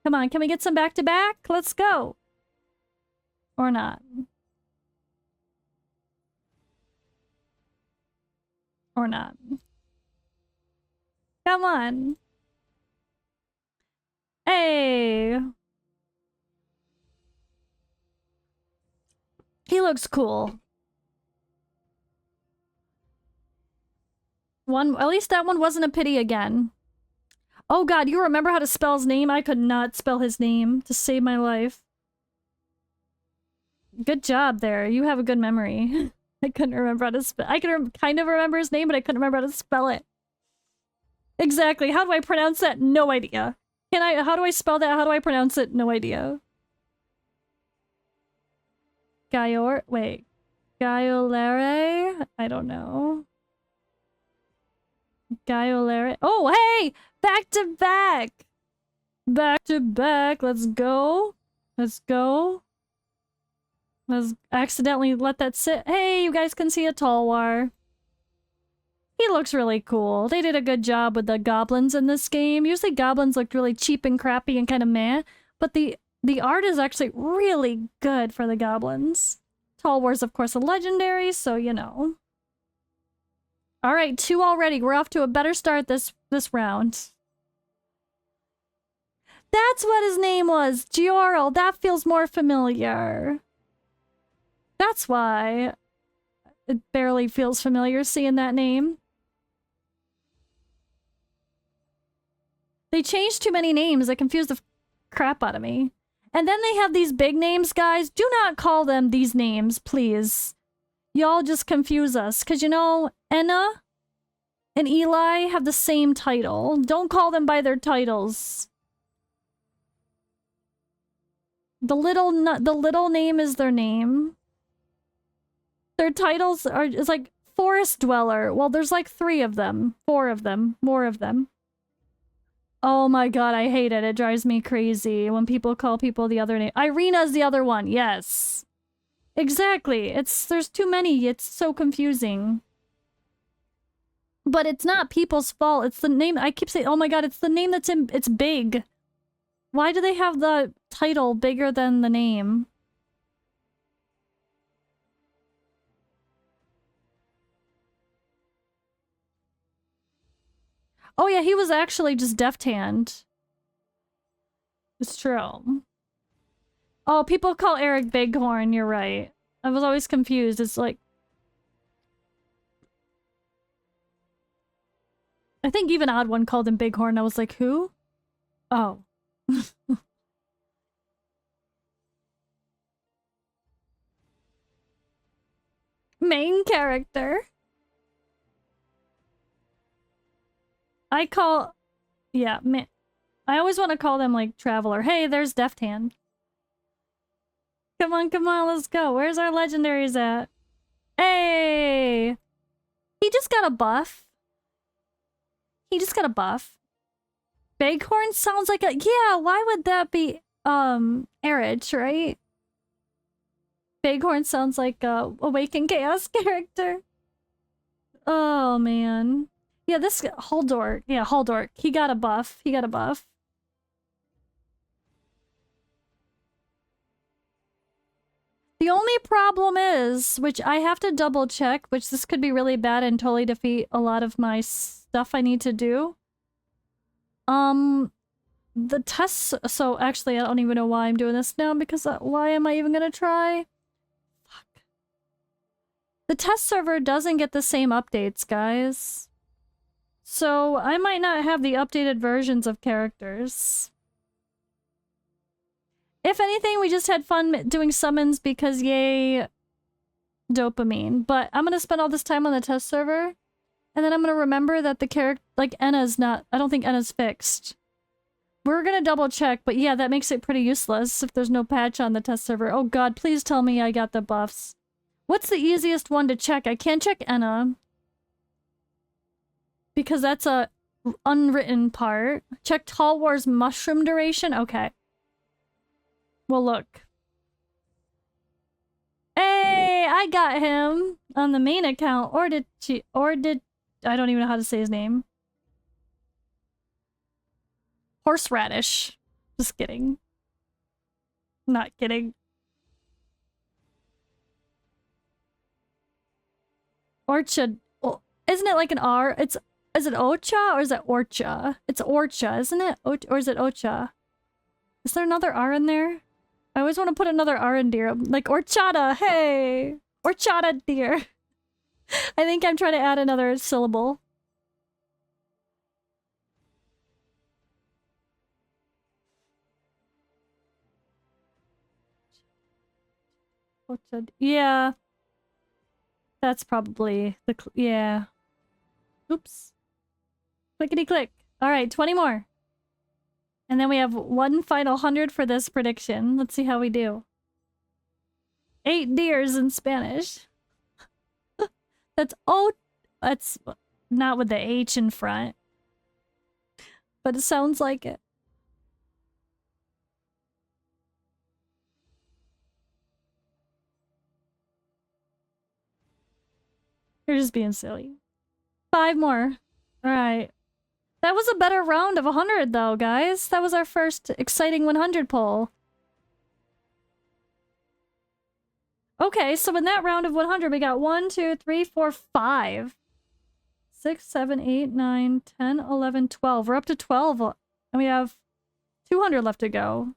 Come on, can we get some back-to-back? Let's go. Or not. Or not. Come on. Hey! He looks cool. At least that one wasn't a pity again. Oh god, you remember how to spell his name? I could not spell his name to save my life. Good job there. You have a good memory. I couldn't remember how to spell. I could kind of remember his name, but I couldn't remember how to spell it. Exactly. How do I pronounce that? No idea. How do I spell that? How do I pronounce it? No idea. Wait. Gaiolere? I don't know. Gaiolere. Oh, hey! Back to back! Back to back. Let's go. Let's go. Let's accidentally let that sit. Hey, you guys can see a Talwar. He looks really cool. They did a good job with the goblins in this game. Usually goblins looked really cheap and crappy and kind of meh, but the art is actually really good for the goblins. Talwar's, of course, a legendary, so you know. Alright, 2 already. We're off to a better start this round. That's what his name was! Giorel! That feels more familiar. That's why. it barely feels familiar seeing that name. They changed too many names. They confused the crap out of me. And then they have these big names, guys. Do not call them these names, please. Y'all just confuse us. Because, you know, Enna and Eli have the same title. Don't call them by their titles. The little name is their name. Their titles is like Forest Dweller. Well, there's like 3 of them. 4 of them. More of them. Oh my god, I hate it. It drives me crazy when people call people the other name. Irina's the other one. Yes. Exactly. There's too many. It's so confusing. But it's not people's fault. It's the name. I keep saying, oh my god, it's the name it's big. Why do they have the title bigger than the name? Oh yeah, he was actually just deft hand. It's true. Oh, people call Eric Bighorn, you're right. I was always confused. It's like... I think even Odd One called him Bighorn. I was like, who? Oh. Main character. I call... Yeah, man. I always want to call them, like, Traveler. Hey, there's Deft Hand. Come on, let's go. Where's our legendaries at? Hey! He just got a buff. Bighorn sounds like a... Yeah, why would that be, Erich, right? Bighorn sounds like a Awakened Chaos character. Oh, man. Yeah, this... Huldork. Yeah, Huldork. He got a buff. The only problem is, which I have to double check, which this could be really bad and totally defeat a lot of my stuff I need to do. The tests, so actually I don't even know why I'm doing this now, because why am I even gonna try? Fuck. The test server doesn't get the same updates, guys. So I might not have the updated versions of characters. If anything, we just had fun doing summons because yay, dopamine. But I'm gonna spend all this time on the test server, and then I'm gonna remember that the character, like Enna's not, I don't think Enna's fixed. We're gonna double check, but yeah, that makes it pretty useless if there's no patch on the test server. Oh god, please tell me I got the buffs. What's the easiest one to check? I can't check Enna, because that's a unwritten part. Check Tall War's mushroom duration? Okay. Well, look. Hey, I got him on the main account. Or did I don't even know how to say his name. Horseradish. Just kidding. Not kidding. Orchard. Oh, isn't it like an R? Is it Ocha or is it Orcha? It's Orcha, isn't it? Or is it Ocha? Is there another R in there? I always want to put another R in deer. Like Orchada, hey! Orchada deer. I think I'm trying to add another syllable. Yeah. That's probably the... yeah. Oops. Clickety click. Alright, 20 more. And then we have one final 100 for this prediction. Let's see how we do. 8 deers in Spanish. That's not with the H in front. But it sounds like it. You're just being silly. 5 more. Alright. That was a better round of 100 though, guys. That was our first exciting 100 poll. Okay, so in that round of 100, we got 1, 2, 3, 4, 5, 6, 7, 8, 9, 10, 11, 12. We're up to 12, and we have 200 left to go.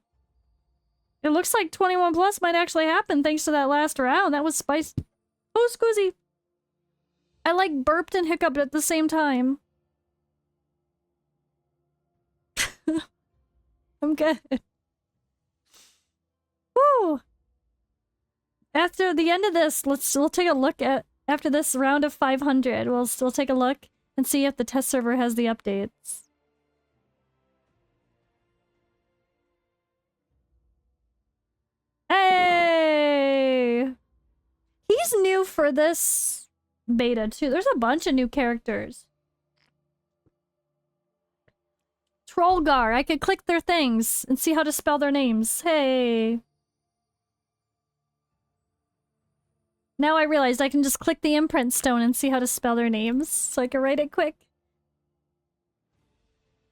It looks like 21 plus might actually happen thanks to that last round. That was spicy. Oh, Scoozy. I like burped and hiccuped at the same time. I'm good. Woo! After the end of this, we'll take a look at, after this round of 500, we'll still take a look and see if the test server has the updates. Hey! He's new for this beta too. There's a bunch of new characters. Trollgar, I could click their things and see how to spell their names. Hey! Now I realized I can just click the imprint stone and see how to spell their names, so I can write it quick.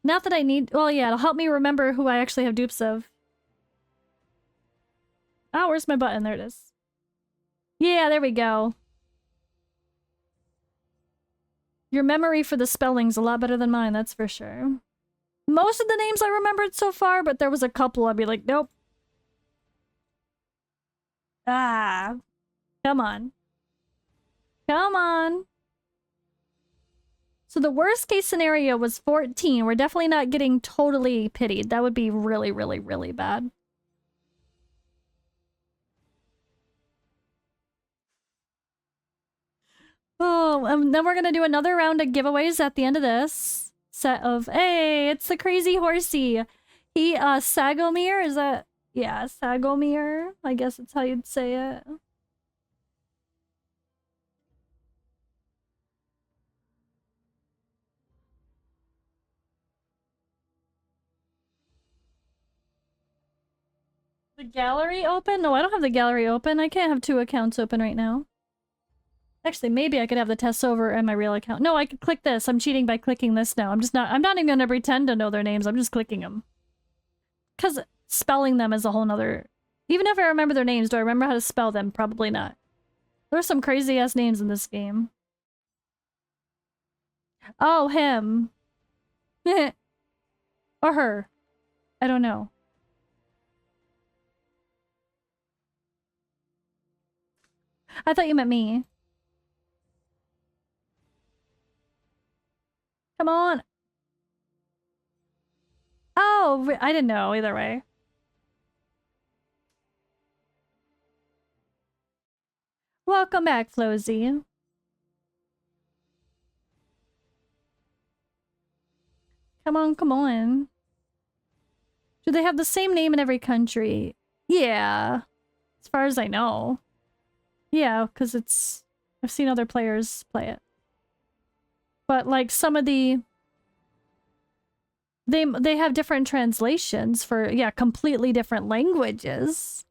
Not that I need... Well, yeah, it'll help me remember who I actually have dupes of. Oh, where's my button? There it is. Yeah, there we go. Your memory for the spelling's a lot better than mine, that's for sure. Most of the names I remembered so far, but there was a couple I'd be like, nope. Ah. Come on. Come on. So the worst case scenario was 14. We're definitely not getting totally pitied. That would be really, really, really bad. Oh, then we're gonna do another round of giveaways at the end of this set of... Hey, it's the crazy horsey. He, Sagomir, is that... Yeah, Sagomir. I guess that's how you'd say it. The gallery open? No, I don't have the gallery open. I can't have 2 accounts open right now. Actually, maybe I could have the tests over and my real account. No, I could click this. I'm cheating by clicking this now. I'm not even gonna pretend to know their names. I'm just clicking them. Because spelling them is a whole nother... Even if I remember their names, do I remember how to spell them? Probably not. There are some crazy-ass names in this game. Oh, him. Or her. I don't know. I thought you meant me. Come on. Oh, I didn't know either way. Welcome back, Flozy. Come on, come on. Do they have the same name in every country? Yeah. As far as I know. Yeah, because it's... I've seen other players play it. But, like, some of the... They have different translations for, yeah, completely different languages.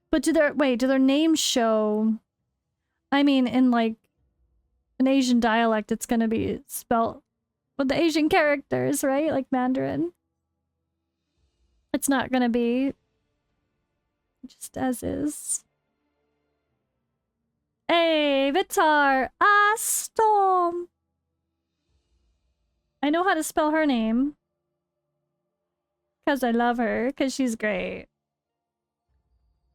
But do their names show... I mean, in, like, an Asian dialect, it's gonna be spelled with the Asian characters, right? Like Mandarin. It's not gonna be just as is. Hey, Vitar! Ah, Storm! I know how to spell her name. Because I love her, because she's great.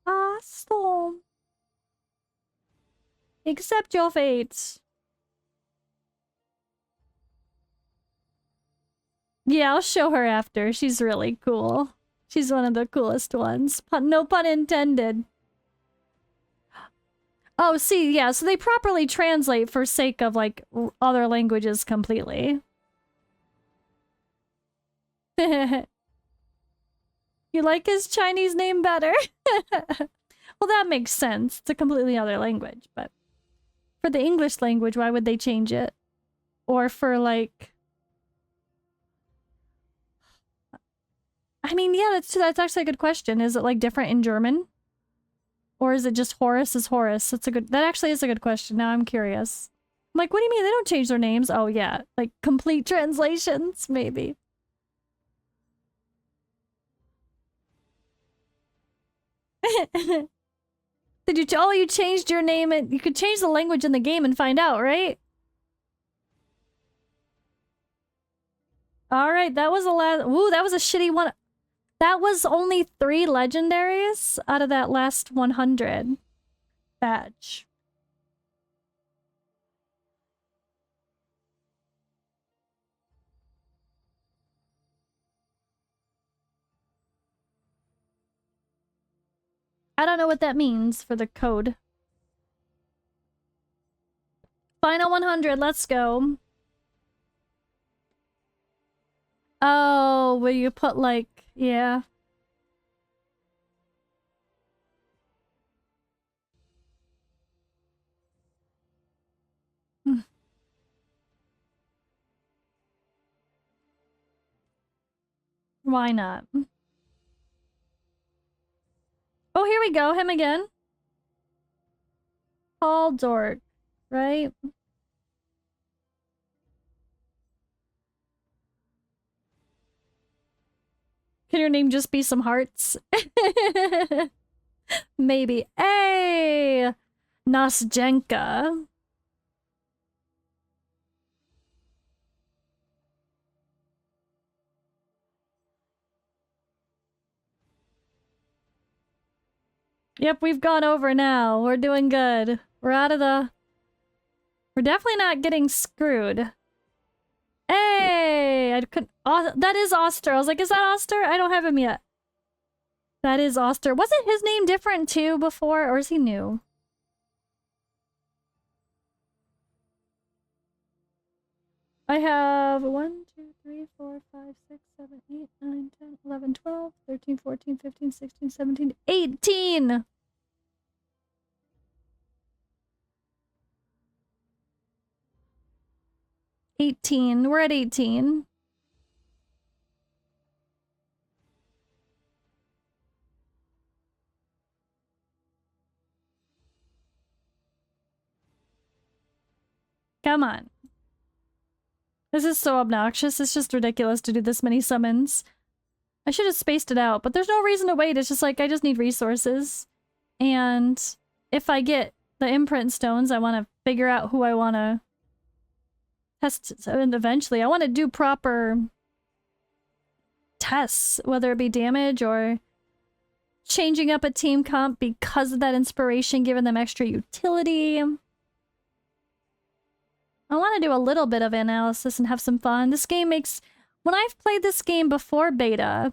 Ah, Storm. Accept your fate. Yeah, I'll show her after. She's really cool. She's one of the coolest ones. No pun intended. Oh, see, yeah, so they properly translate for sake of, like, other languages completely. You like his Chinese name better? Well, that makes sense. It's a completely other language, but... For the English language, why would they change it? Or for, like... I mean, yeah, that's actually a good question. Is it, like, different in German? Or is it just Horus is Horus? That actually is a good question. Now I'm curious. I'm like, what do you mean they don't change their names? Oh, yeah. Like, complete translations, maybe. You changed your name and you could change the language in the game and find out, right? All right, that was the last. Ooh, that was a shitty one. That was only 3 legendaries out of that last 100. badge. I don't know what that means for the code. Final 100, let's go. Oh, where you put like, yeah. Why not? Oh, here we go, him again. Paul Dork, right? Can your name just be some hearts? Maybe. Hey! Nasjenka. Yep, we've gone over now. We're doing good. We're out of the... We're definitely not getting screwed. Hey! I could... Oh, that is Oster. I was like, is that Oster? I don't have him yet. That is Oster. Wasn't his name different too before? Or is he new? I have 1, 2, 3, 4, 5, 6, 7, 8, 9, 10, 11, 12, 13, 14, 15, 16, 17, 18! 18. We're at 18. Come on. This is so obnoxious. It's just ridiculous to do this many summons. I should have spaced it out, but there's no reason to wait. It's just like, I just need resources. And if I get the imprint stones, I want to figure out who I want to test. And eventually, I want to do proper tests, whether it be damage or changing up a team comp because of that inspiration, giving them extra utility. I want to do a little bit of analysis and have some fun. This game makes... When I've played this game before beta,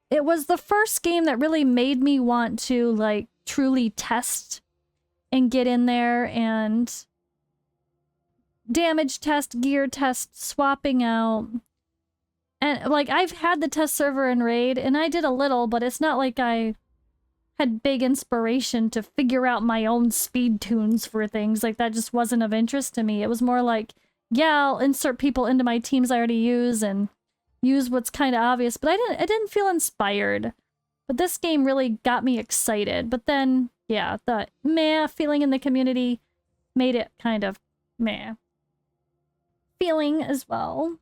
it was the first game that really made me want to, like, truly test and get in there and damage test, gear test, swapping out. And, like, I've had the test server in Raid, and I did a little, but it's not like I had big inspiration to figure out my own speed tunes for things. Like, that just wasn't of interest to me. It was more like, yeah, I'll insert people into my teams I already use and use what's kind of obvious, but I didn't feel inspired. But this game really got me excited. But then, yeah, the meh feeling in the community made it kind of meh feeling as well.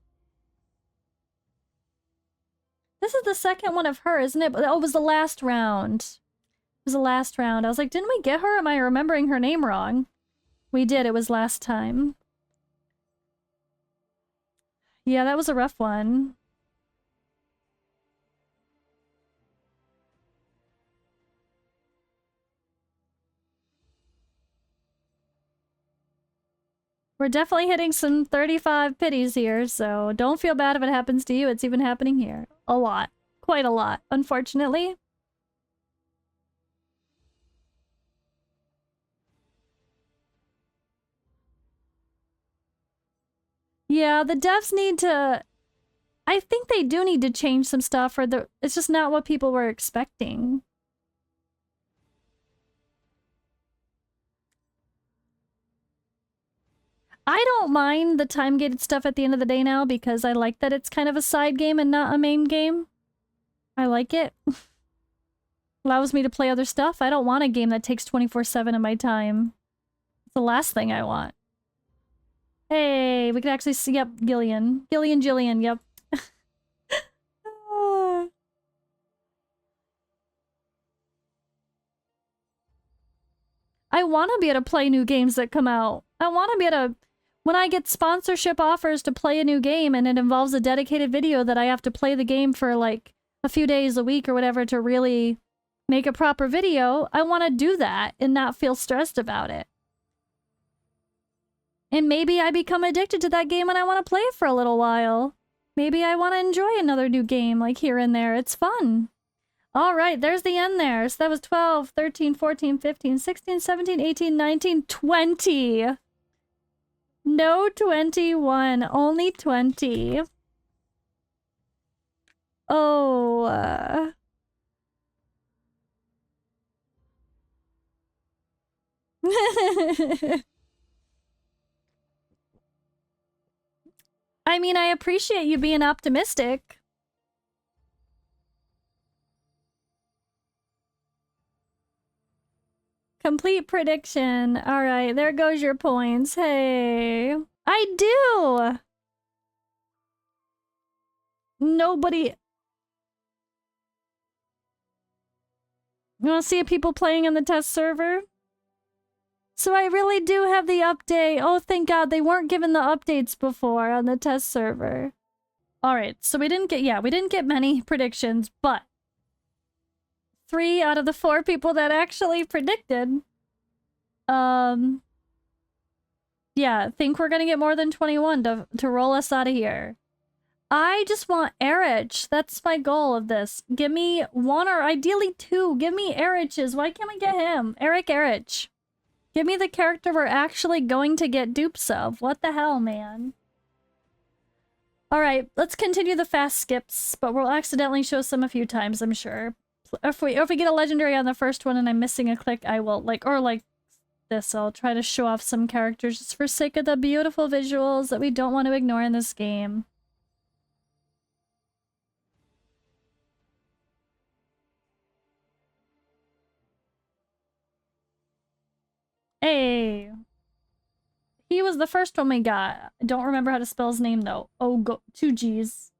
This is the second one of her, isn't it? Oh, it was the last round. It was the last round. I was like, didn't we get her? Am I remembering her name wrong? We did. It was last time. Yeah, that was a rough one. We're definitely hitting some 35 pities here, so don't feel bad if it happens to you. It's even happening here. A lot. Quite a lot, unfortunately. Yeah, the devs need to... I think they do need to change some stuff, or it's just not what people were expecting. I don't mind the time-gated stuff at the end of the day now, because I like that it's kind of a side game and not a main game. I like it. Allows me to play other stuff. I don't want a game that takes 24/7 of my time. It's the last thing I want. Hey, we can actually see up Gillian. Jillian, yep. I want to be able to play new games that come out. I want to be able to... When I get sponsorship offers to play a new game and it involves a dedicated video that I have to play the game for like a few days a week or whatever to really make a proper video, I want to do that and not feel stressed about it. And maybe I become addicted to that game and I want to play it for a little while. Maybe I want to enjoy another new game, like here and there. It's fun. All right, there's the end there. So that was 12, 13, 14, 15, 16, 17, 18, 19, 20. No 21, only 20. Oh. I mean, I appreciate you being optimistic. Complete prediction. All right, there goes your points. Hey, I do. Nobody. You want to see people playing on the test server? So I really do have the update. Oh, thank God they weren't given the updates before on the test server. All right, so we didn't get many predictions, but 3 out of the 4 people that actually predicted, yeah, think we're gonna get more than 21 to roll us out of here. I just want Erich. That's my goal of this. Give me 1 or ideally 2. Give me Erich's. Why can't we get him? Erich. Give me the character we're actually going to get dupes of. What the hell, man? Alright, let's continue the fast skips, but we'll accidentally show some a few times, I'm sure. If we get a legendary on the first one and I'm missing a click, I will, like this, I'll try to show off some characters just for sake of the beautiful visuals that we don't want to ignore in this game. Hey! He was the first one we got. I don't remember how to spell his name, though. Oh, go 2 G's.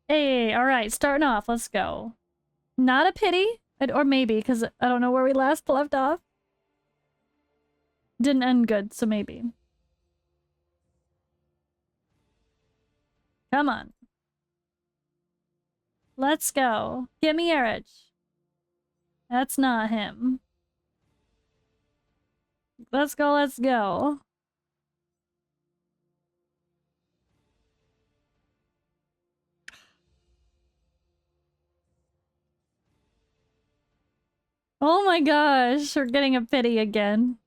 Hey, alright, starting off. Let's go. Not a pity. Or maybe, because I don't know where we last left off. Didn't end good, so maybe. Come on. Let's go. Give me Erich. That's not him. Let's go, let's go. Oh my gosh, we're getting a pity again.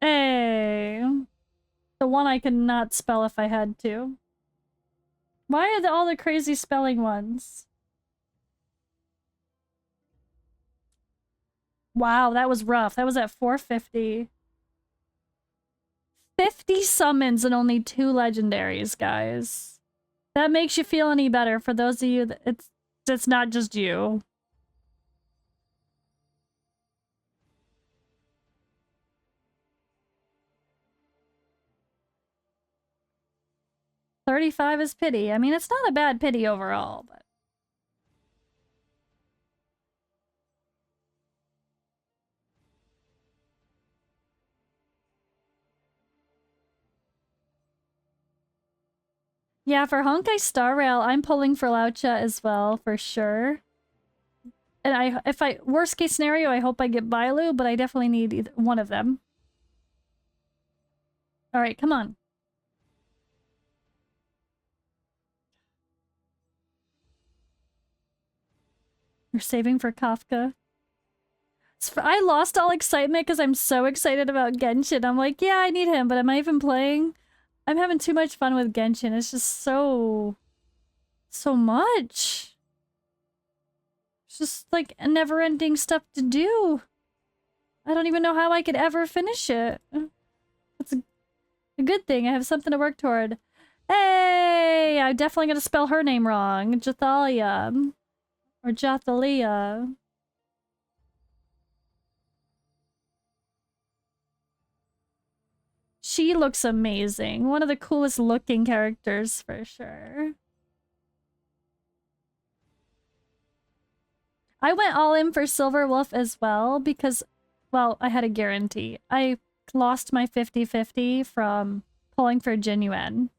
Hey. The one I could not spell if I had to. Why are all the crazy spelling ones? Wow, that was rough. That was at 450. 50 summons and only 2 legendaries, guys. That makes you feel any better for those of you that it's not just you. $35 is pity. I mean, it's not a bad pity overall, but... Yeah, for Honkai Star Rail, I'm pulling for Laucha as well, for sure. And worst case scenario, I hope I get Bailu, but I definitely need one of them. Alright, come on. You're saving for Kafka. I lost all excitement because I'm so excited about Genshin. I'm like, yeah, I need him, but am I even playing? I'm having too much fun with Genshin. It's just so much. It's just like never-ending stuff to do. I don't even know how I could ever finish it. It's a good thing. I have something to work toward. Hey! I'm definitely gonna spell her name wrong. Jathalia. Or Jathalia. She looks amazing. One of the coolest looking characters for sure. I went all in for Silver Wolf as well because, well, I had a guarantee. I lost my 50-50 from pulling for Jinyuan.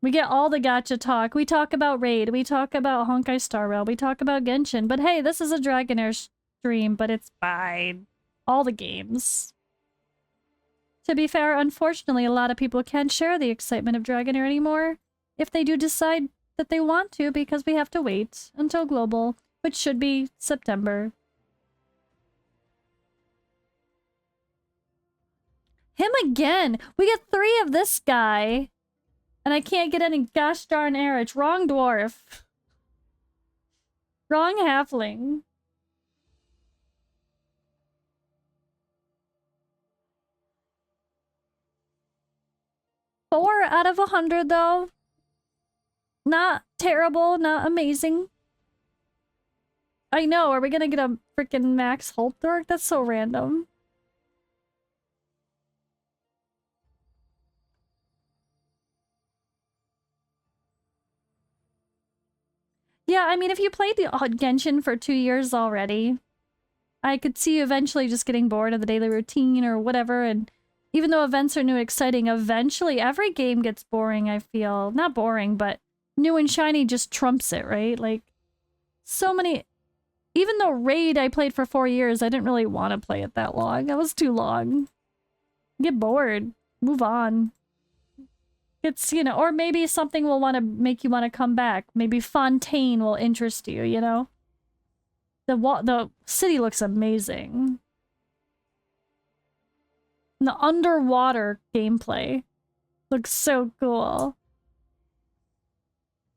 We get all the gacha talk. We talk about Raid. We talk about Honkai Star Rail. We talk about Genshin. But hey, this is a Dragonheir stream, but it's fine. All the games. To be fair, unfortunately, a lot of people can't share the excitement of Dragonheir anymore if they do decide that they want to, because we have to wait until Global, which should be September. Him again! We get 3 of this guy! And I can't get any gosh darn air. It's wrong dwarf. Wrong halfling. Four out of 100 though. Not terrible, not amazing. I know, are we gonna get a freaking Max Holtdorf? That's so random. Yeah, I mean, if you played the Genshin for 2 years already, I could see you eventually just getting bored of the daily routine or whatever, and even though events are new and exciting, eventually every game gets boring, I feel. Not boring, but new and shiny just trumps it, right? Like, so many... Even though Raid I played for 4 years, I didn't really want to play it that long. That was too long. Get bored. Move on. It's, you know, or maybe something will want to make you want to come back. Maybe Fontaine will interest you, you know? The city looks amazing. And the underwater gameplay looks so cool.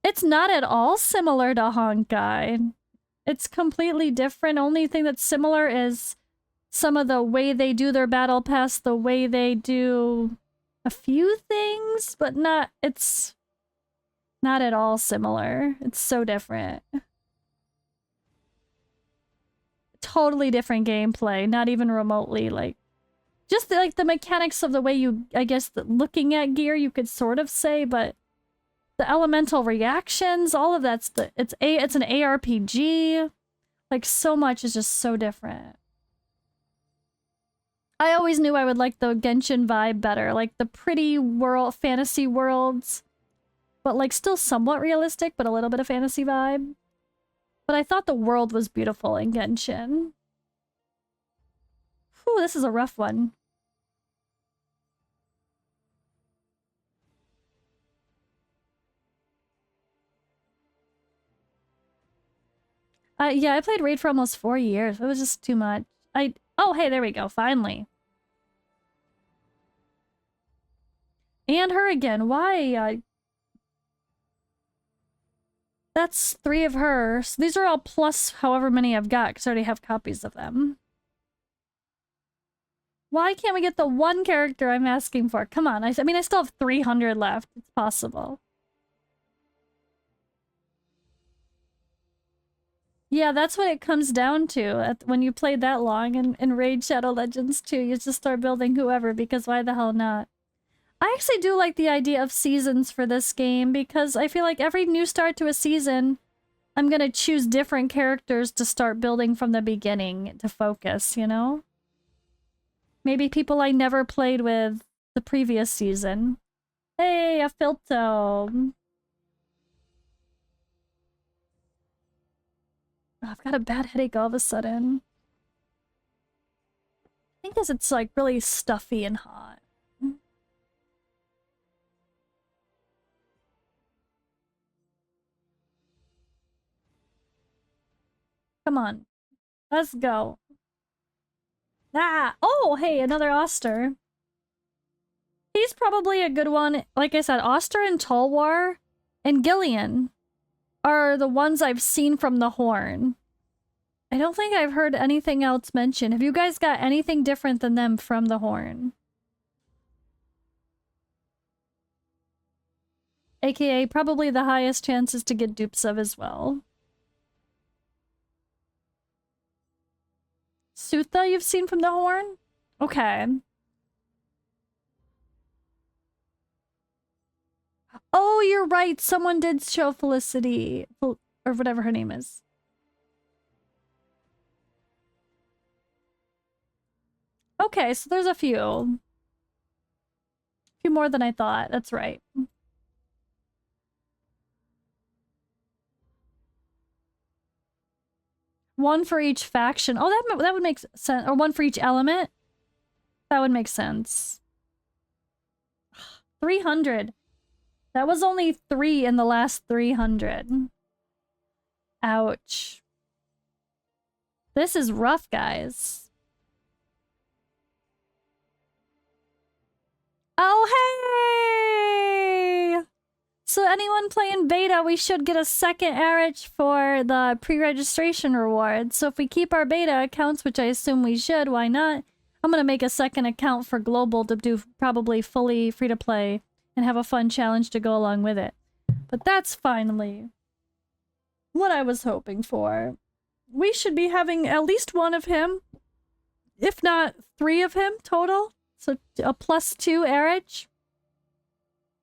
It's not at all similar to Honkai. It's completely different. Only thing that's similar is some of the way they do their battle pass, the way they do a few things, but it's not at all similar. It's so different. Totally different gameplay, not even remotely, like, just like the mechanics of the way you, I guess, looking at gear, you could sort of say, but the elemental reactions, all of that's it's an ARPG. Like, so much is just so different. I always knew I would like the Genshin vibe better, like the pretty world, fantasy worlds, but like still somewhat realistic, but a little bit of fantasy vibe. But I thought the world was beautiful in Genshin. Whew, this is a rough one. Yeah, I played Raid for almost 4 years. It was just too much. Oh, hey, there we go. Finally. And her again. Why? That's 3 of her. So these are all plus however many I've got, because I already have copies of them. Why can't we get the one character I'm asking for? Come on. I mean, I still have 300 left. It's possible. Yeah, that's what it comes down to. When you play that long in Raid Shadow Legends 2, you just start building whoever, because why the hell not? I actually do like the idea of seasons for this game, because I feel like every new start to a season, I'm gonna choose different characters to start building from the beginning to focus, you know? Maybe people I never played with the previous season. Hey, a Filto! Oh, I've got a bad headache all of a sudden. I think because it's like really stuffy and hot. Come on. Let's go. Ah! Oh, hey, another Oster. He's probably a good one. Like I said, Oster and Tolwar and Gillian are the ones I've seen from the Horn. I don't think I've heard anything else mentioned. Have you guys got anything different than them from the Horn? AKA probably the highest chances to get dupes of as well. Sutha you've seen from the Horn? Okay. Oh, you're right. Someone did show Felicity. Or whatever her name is. Okay, so there's a few. A few more than I thought. That's right. One for each faction. Oh, that would make sense. Or one for each element. That would make sense. 300. That was only 3 in the last 300. Ouch. This is rough, guys. Oh, hey! So anyone playing beta, we should get a second Arich for the pre-registration reward. So if we keep our beta accounts, which I assume we should, why not? I'm gonna make a second account for global to do probably fully free-to-play and have a fun challenge to go along with it. But that's finally what I was hoping for. We should be having at least one of him, if not 3 of him total. So a +2 Arich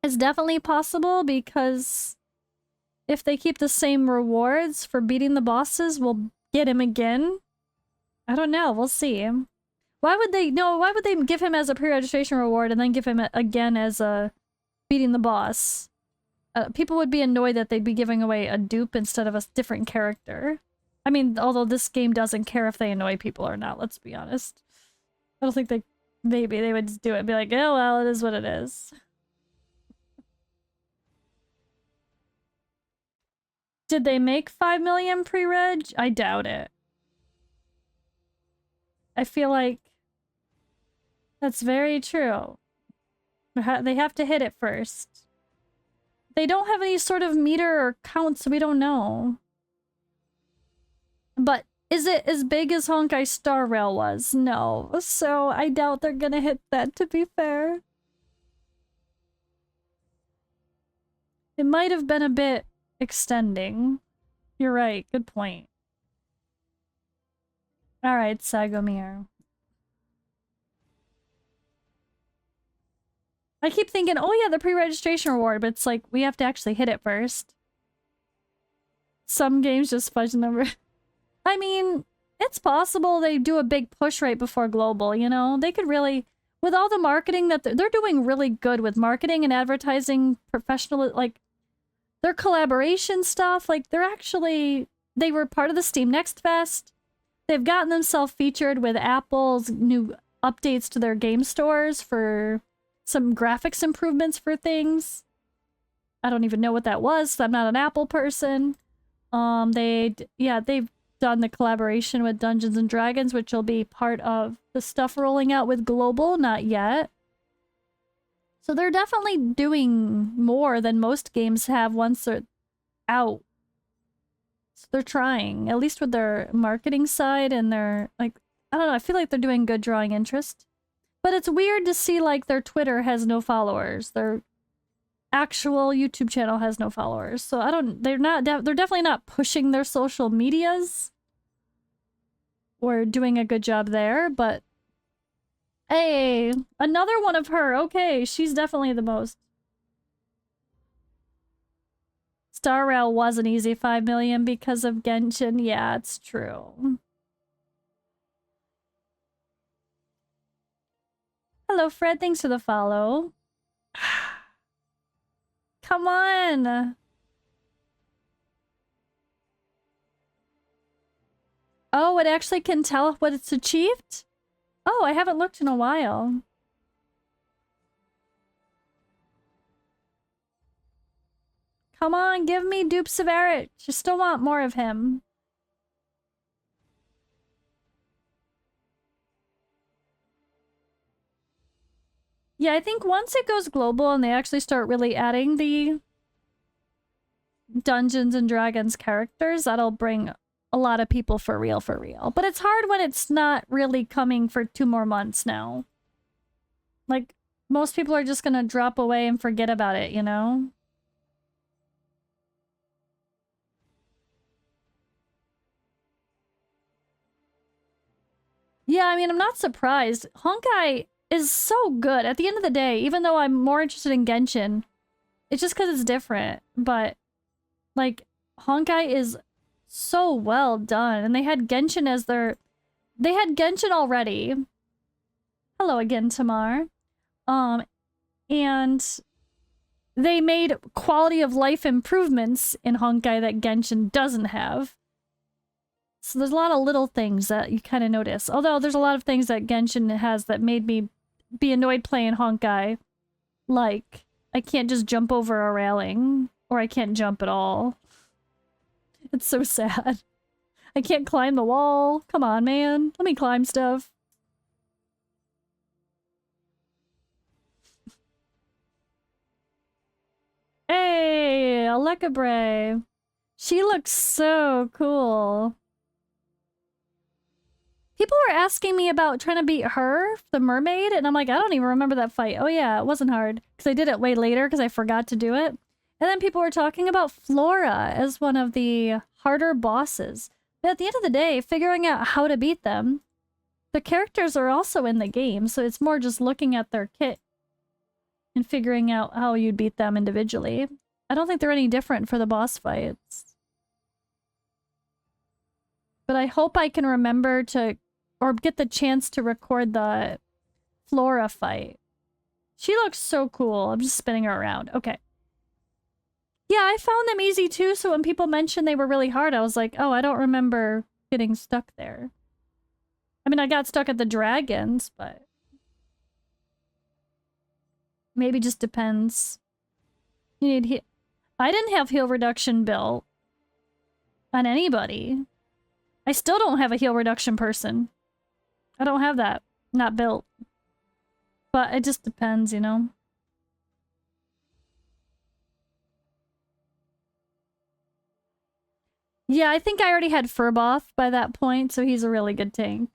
is definitely possible, because if they keep the same rewards for beating the bosses, we'll get him again. I don't know. We'll see. Why would they give him as a pre-registration reward and then give him again as a beating the boss? People would be annoyed that they'd be giving away a dupe instead of a different character. I mean, although this game doesn't care if they annoy people or not, let's be honest. I don't think maybe they would just do it and be like, oh, well, it is what it is. Did they make 5 million pre-reg? I doubt it. I feel like that's very true. They have to hit it first. They don't have any sort of meter or count, so we don't know. But is it as big as Honkai Star Rail was? No. So I doubt they're gonna hit that, to be fair. It might have been a bit extending. You're right. Good point. Alright, Sagomir. I keep thinking, oh yeah, the pre-registration reward, but it's like, we have to actually hit it first. Some games just fudge the number. I mean, it's possible they do a big push right before global, you know? They could really, with all the marketing that they're doing really good with marketing and advertising, professional, like, their collaboration stuff, like, they were part of the Steam Next Fest. They've gotten themselves featured with Apple's new updates to their game stores for some graphics improvements for things. I don't even know what that was, so I'm not an Apple person. They've done the collaboration with Dungeons and Dragons, which will be part of the stuff rolling out with Global, not yet. So they're definitely doing more than most games have once they're out. So they're trying, at least with their marketing side and their, like, I don't know, I feel like they're doing good drawing interest. But it's weird to see, like, their Twitter has no followers. Their actual YouTube channel has no followers. So they're definitely not pushing their social medias. Or doing a good job there, but hey, another one of her. Okay, she's definitely the most. Star Rail was an easy 5 million because of Genshin. Yeah, it's true. Hello, Fred. Thanks for the follow. Come on. Oh, it actually can tell what it's achieved? Oh, I haven't looked in a while. Come on, give me dupes of Eric. Just still want more of him. Yeah, I think once it goes global and they actually start really adding the Dungeons and Dragons characters, that'll bring a lot of people for real, for real. But it's hard when it's not really coming for 2 more months now. Like, most people are just gonna drop away and forget about it, you know? Yeah, I mean, I'm not surprised. Honkai is so good. At the end of the day, even though I'm more interested in Genshin, it's just because it's different. But, like, Honkai is so well done. And they had Genshin as their... They had Genshin already. Hello again, Tamar. And they made quality of life improvements in Honkai that Genshin doesn't have. So there's a lot of little things that you kind of notice. Although there's a lot of things that Genshin has that made me be annoyed playing Honkai. Like, I can't just jump over a railing. Or I can't jump at all. It's so sad. I can't climb the wall. Come on, man. Let me climb stuff. Hey, Alekabre. She looks so cool. People were asking me about trying to beat her, the mermaid, and I'm like, I don't even remember that fight. Oh yeah, it wasn't hard. Because I did it way later because I forgot to do it. And then people were talking about Flora as one of the harder bosses. But at the end of the day, figuring out how to beat them, the characters are also in the game, so it's more just looking at their kit and figuring out how you'd beat them individually. I don't think they're any different for the boss fights. But I hope I can remember to, or get the chance to record the Flora fight. She looks so cool. I'm just spinning her around. Okay. Yeah, I found them easy too, so when people mentioned they were really hard, I was like, oh, I don't remember getting stuck there. I mean, I got stuck at the dragons, but... maybe just depends. You need I didn't have heal reduction built on anybody. I still don't have a heal reduction person. I don't have that. Not built. But it just depends, you know? Yeah, I think I already had Furboth by that point, so he's a really good tank.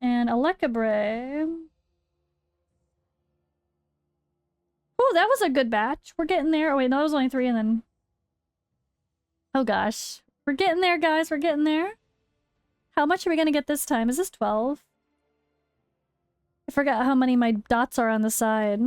And Alekabre. Oh, that was a good batch. We're getting there. Oh wait, no, that was only 3 and then... oh gosh. We're getting there, guys. We're getting there. How much are we gonna get this time? Is this 12? I forgot how many my dots are on the side.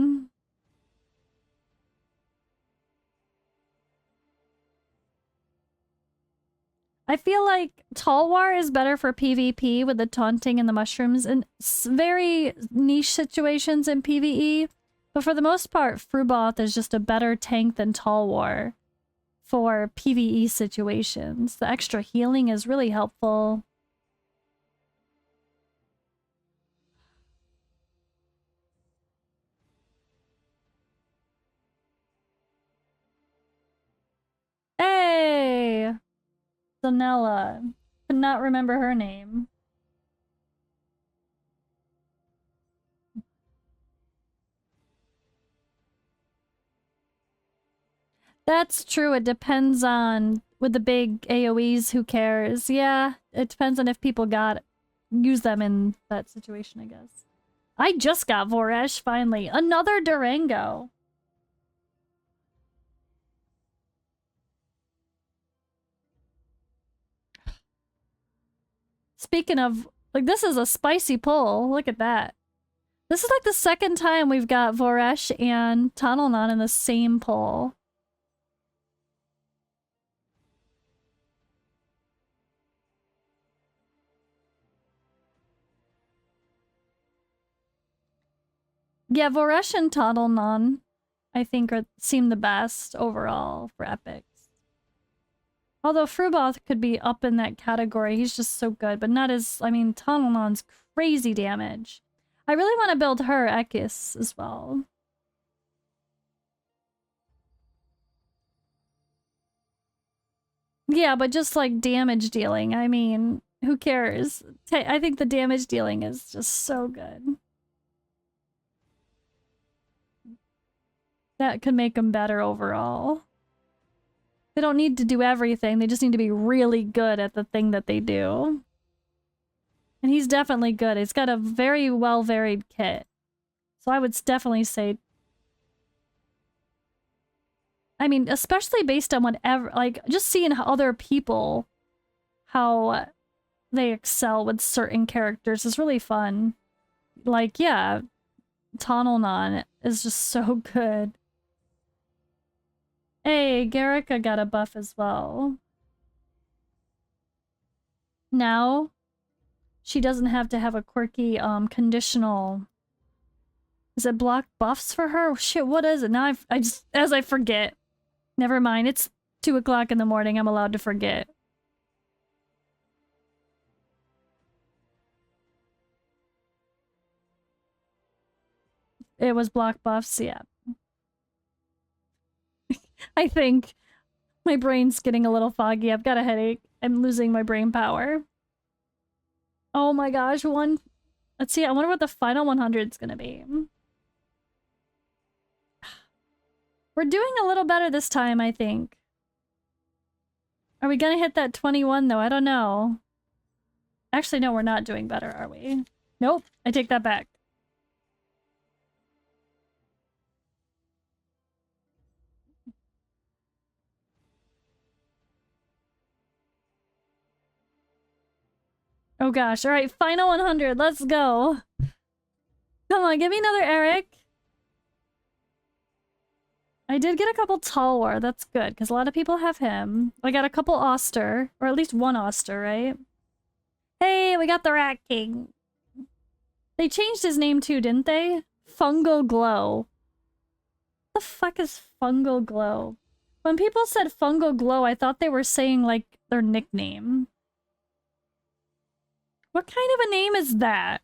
I feel like Talwar is better for PvP with the taunting and the mushrooms in very niche situations in PvE. But for the most part, Fruboth is just a better tank than Talwar for PvE situations. The extra healing is really helpful. Hey! Sonella. Could not remember her name. That's true. It depends on... with the big AoEs, who cares? Yeah, it depends on if people use them in that situation, I guess. I just got Voresh, finally. Another Durango. Speaking of... like, this is a spicy pull. Look at that. This is like the second time we've got Voresh and Tunnelnon in the same pull. Yeah, Voresh and Tunnelnon, I think, seem the best overall for epics. Although Fruboth could be up in that category, he's just so good, but not as... I mean, Tunnelnon's crazy damage. I really want to build her Ekis as well. Yeah, but just like damage dealing, I mean, who cares? I think the damage dealing is just so good. That could make them better overall. They don't need to do everything, they just need to be really good at the thing that they do. And he's definitely good. He's got a very well-varied kit. So I would definitely say... I mean, especially based on whatever... like, just seeing how other people... how they excel with certain characters is really fun. Like, yeah, Tunnelnon is just so good. Hey, Garrica got a buff as well. Now, she doesn't have to have a quirky, conditional... Is it block buffs for her? Shit, what is it? Now I just... as I forget. Never mind, it's 2 o'clock in the morning. I'm allowed to forget. It was block buffs, yeah. I think my brain's getting a little foggy. I've got a headache. I'm losing my brain power. Oh my gosh, let's see, I wonder what the final 100 is gonna be. We're doing a little better this time, I think. Are we gonna hit that 21 though? I don't know. Actually, no, we're not doing better, are we? Nope, I take that back. Oh gosh, alright, final 100, let's go. Come on, give me another Eric. I did get a couple Talwar, that's good, because a lot of people have him. I got a couple Oster, or at least one Oster, right? Hey, we got the Rat King. They changed his name too, didn't they? Fungal Glow. What the fuck is Fungal Glow? When people said Fungal Glow, I thought they were saying, like, their nickname. What kind of a name is that?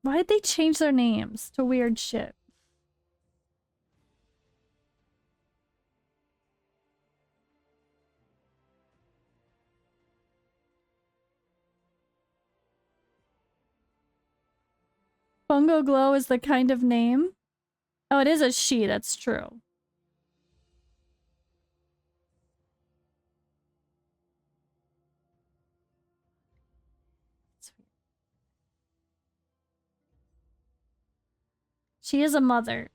Why'd they change their names to weird shit? Fungal Glow is the kind of name? Oh, it is a she, that's true. She is a mother.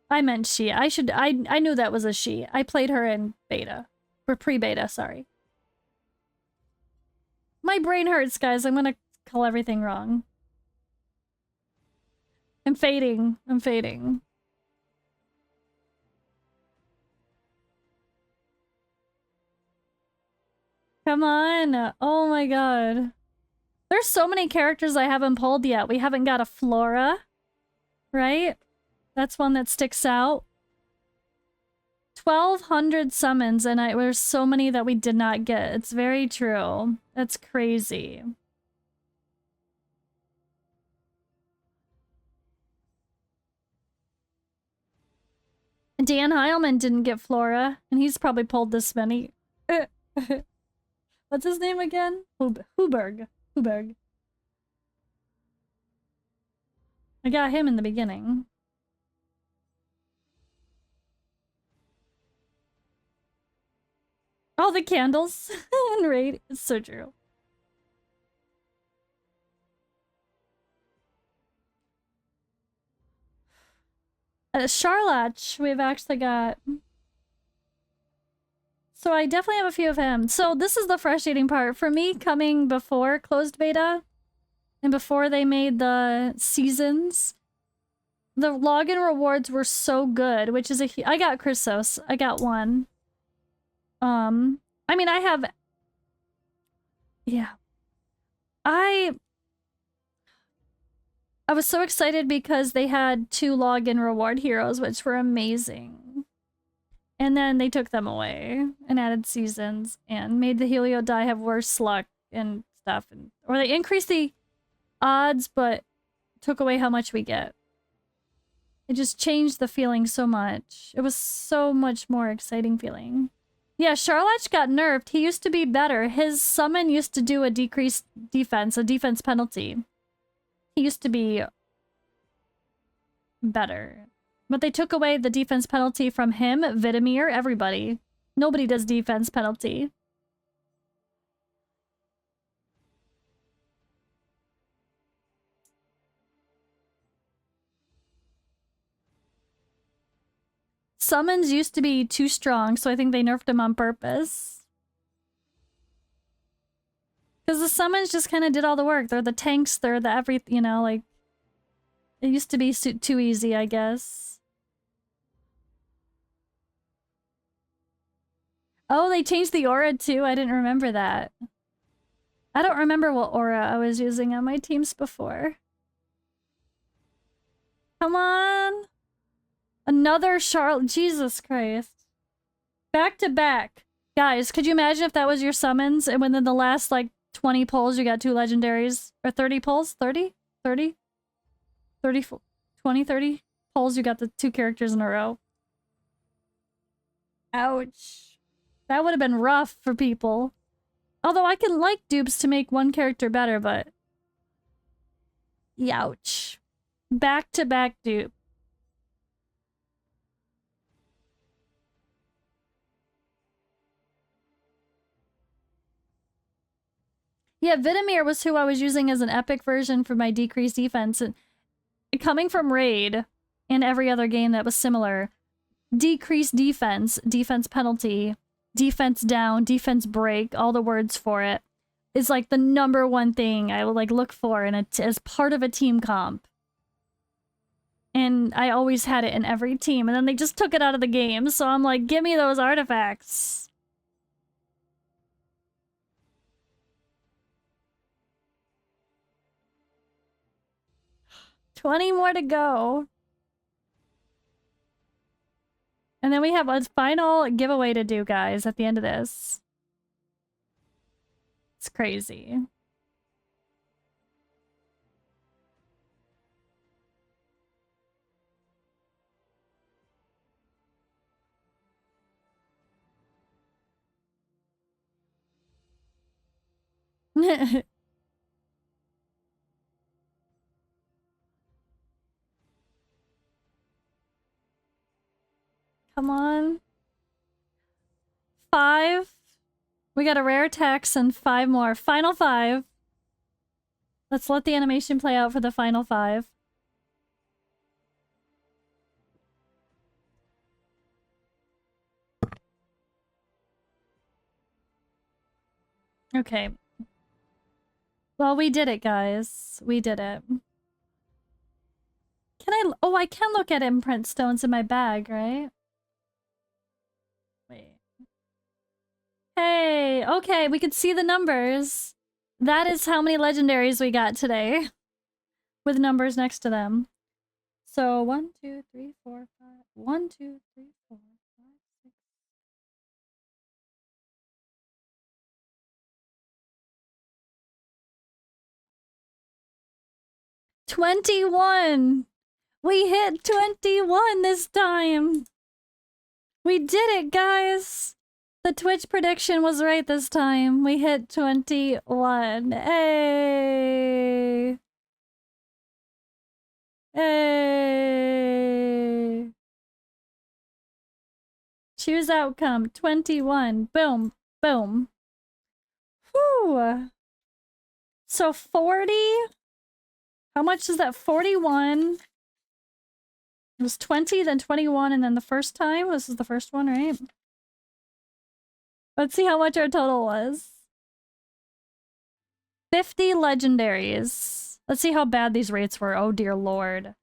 I meant she. I knew that was a she. I played her in beta. Or pre-beta, sorry. My brain hurts, guys. I'm gonna call everything wrong. I'm fading. I'm fading. Come on. Oh my god. There's so many characters I haven't pulled yet. We haven't got a Flora, right? That's one that sticks out. 1,200 summons, and there's so many that we did not get. It's very true. That's crazy. Dan Heilman didn't get Flora, and he's probably pulled this many. What's his name again? Huberg. Huberg. I got him in the beginning. All the candles and raid. It's so true. Charlotte, we've actually got. So I definitely have a few of him. So this is the frustrating part. For me, coming before closed beta, and before they made the seasons, the login rewards were so good, which is I got Chrysos. I got one. I mean, I have... Yeah. I was so excited because they had 2 login reward heroes, which were amazing. And then they took them away and added seasons and made the Helio die have worse luck and stuff. Or they increased the odds, but took away how much we get. It just changed the feeling so much. It was so much more exciting feeling. Yeah, Charlotte got nerfed. He used to be better. His summon used to do a decreased defense, a defense penalty. He used to be better. But they took away the defense penalty from him, Vitamir, everybody. Nobody does defense penalty. Summons used to be too strong, so I think they nerfed him on purpose. Because the summons just kind of did all the work. They're the tanks, they're the everything, you know, like... It used to be too easy, I guess. Oh, they changed the aura too? I didn't remember that. I don't remember what aura I was using on my teams before. Come on. Another Charlotte. Jesus Christ. Back to back. Guys, could you imagine if that was your summons and within the last, like, 20 pulls you got 2 legendaries? Or 30 pulls? 30? 30? 30? 20, 30 pulls you got the 2 characters in a row. Ouch. That would have been rough for people. Although I can like dupes to make one character better, but... Youch. Back-to-back dupe. Yeah, Vidimir was who I was using as an epic version for my decreased defense. And coming from Raid and every other game that was similar, decreased defense, defense penalty, defense down, defense break, all the words for it, is like the #1 thing I would like look for in as part of a team comp. And I always had it in every team, and then they just took it out of the game, so I'm like, give me those artifacts. 20 more to go. And then we have a final giveaway to do, guys, at the end of this. It's crazy. Come on. 5. We got a rare text and 5 more. Final 5. Let's let the animation play out for the final 5. Okay. Well, we did it, guys. We did it. Can I... Oh, I can look at imprint stones in my bag, right? Wait. Hey, okay, we can see the numbers. That is how many legendaries we got today. With numbers next to them. So 1, 2, 3, 4, 5. 1, 2, 3, 4, 5, 6. 21! We hit 21 this time! We did it, guys! The Twitch prediction was right this time. We hit 21. Hey! Hey! Choose outcome. 21. Boom. Boom. Whew! So 40? How much is that? 41. It was 20, then 21, and then the first time? This is the first one, right? Let's see how much our total was. 50 legendaries. Let's see how bad these rates were. Oh dear lord.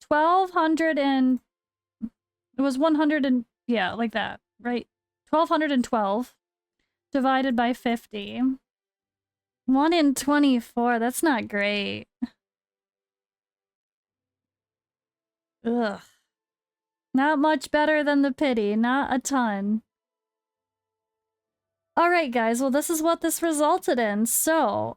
1,200 and... It was 100 and... Yeah, like that, right? 1,212 divided by 50. 1 in 24. That's not great. Ugh. Not much better than the pity. Not a ton. Alright, guys. Well, this is what this resulted in. So...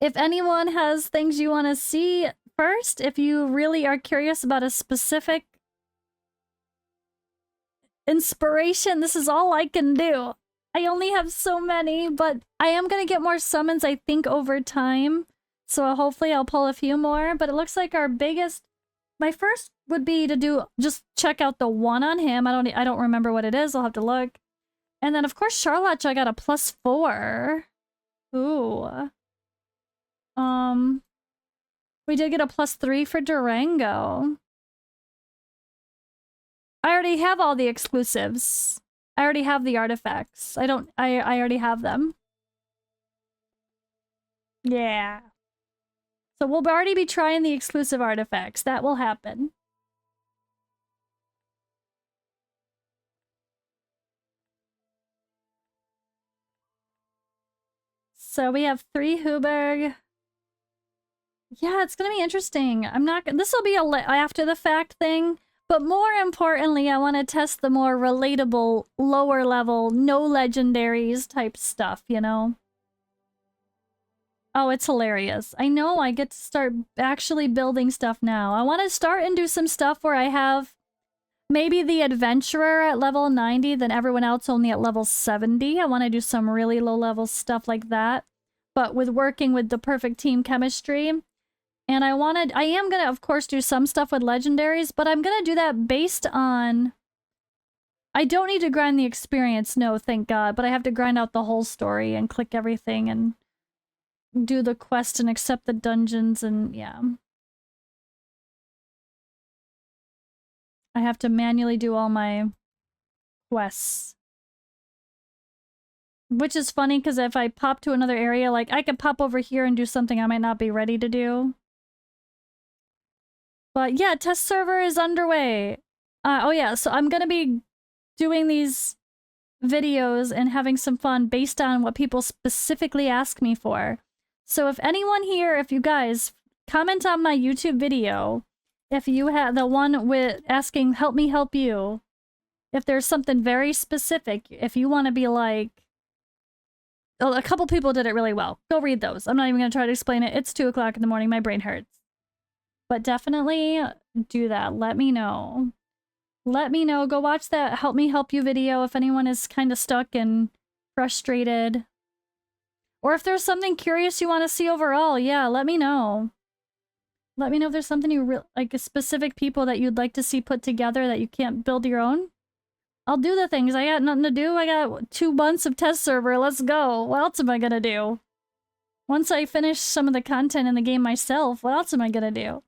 if anyone has things you want to see first, if you really are curious about a specific inspiration, this is all I can do. I only have so many, but I am going to get more summons, I think, over time. So hopefully I'll pull a few more, but it looks like our biggest... My first would be to do... Just check out the one on him. I don't remember what it is. I'll have to look. And then, of course, Charlotte, I got a +4. Ooh. We did get a +3 for Durango. I already have all the exclusives. I already have the artifacts. I already have them. Yeah. So we'll already be trying the exclusive artifacts. That will happen. So we have 3 Huberg. Yeah, it's gonna be interesting. I'm not. This will be a after the fact thing, but more importantly, I want to test the more relatable, lower level, no legendaries type stuff. You know. Oh, it's hilarious. I know. I get to start actually building stuff now. I want to start and do some stuff where I have maybe the adventurer at level 90, then everyone else only at level 70. I want to do some really low level stuff like that, but with working with the perfect team chemistry. And I am gonna, of course, do some stuff with legendaries, but I'm gonna do that based on... I don't need to grind the experience, no, thank God, but I have to grind out the whole story and click everything and do the quest and accept the dungeons and, yeah. I have to manually do all my quests. Which is funny, because if I pop to another area, like, I could pop over here and do something I might not be ready to do. But yeah, test server is underway. Oh yeah, so I'm gonna be doing these videos and having some fun based on what people specifically ask me for. So if anyone here, if you guys comment on my YouTube video, if you have the one with asking, help me help you, if there's something very specific, if you want to be like, oh, a couple people did it really well. Go read those. I'm not even going to try to explain it. It's 2 o'clock in the morning. My brain hurts. But definitely do that. Let me know. Let me know. Go watch that Help Me Help You video if anyone is kind of stuck and frustrated. Or if there's something curious you want to see overall, yeah, let me know. Let me know if there's something you like, specific people that you'd like to see put together that you can't build your own. I'll do the things. I got nothing to do. I got 2 months of test server. Let's go. What else am I gonna do? Once I finish some of the content in the game myself, what else am I gonna do?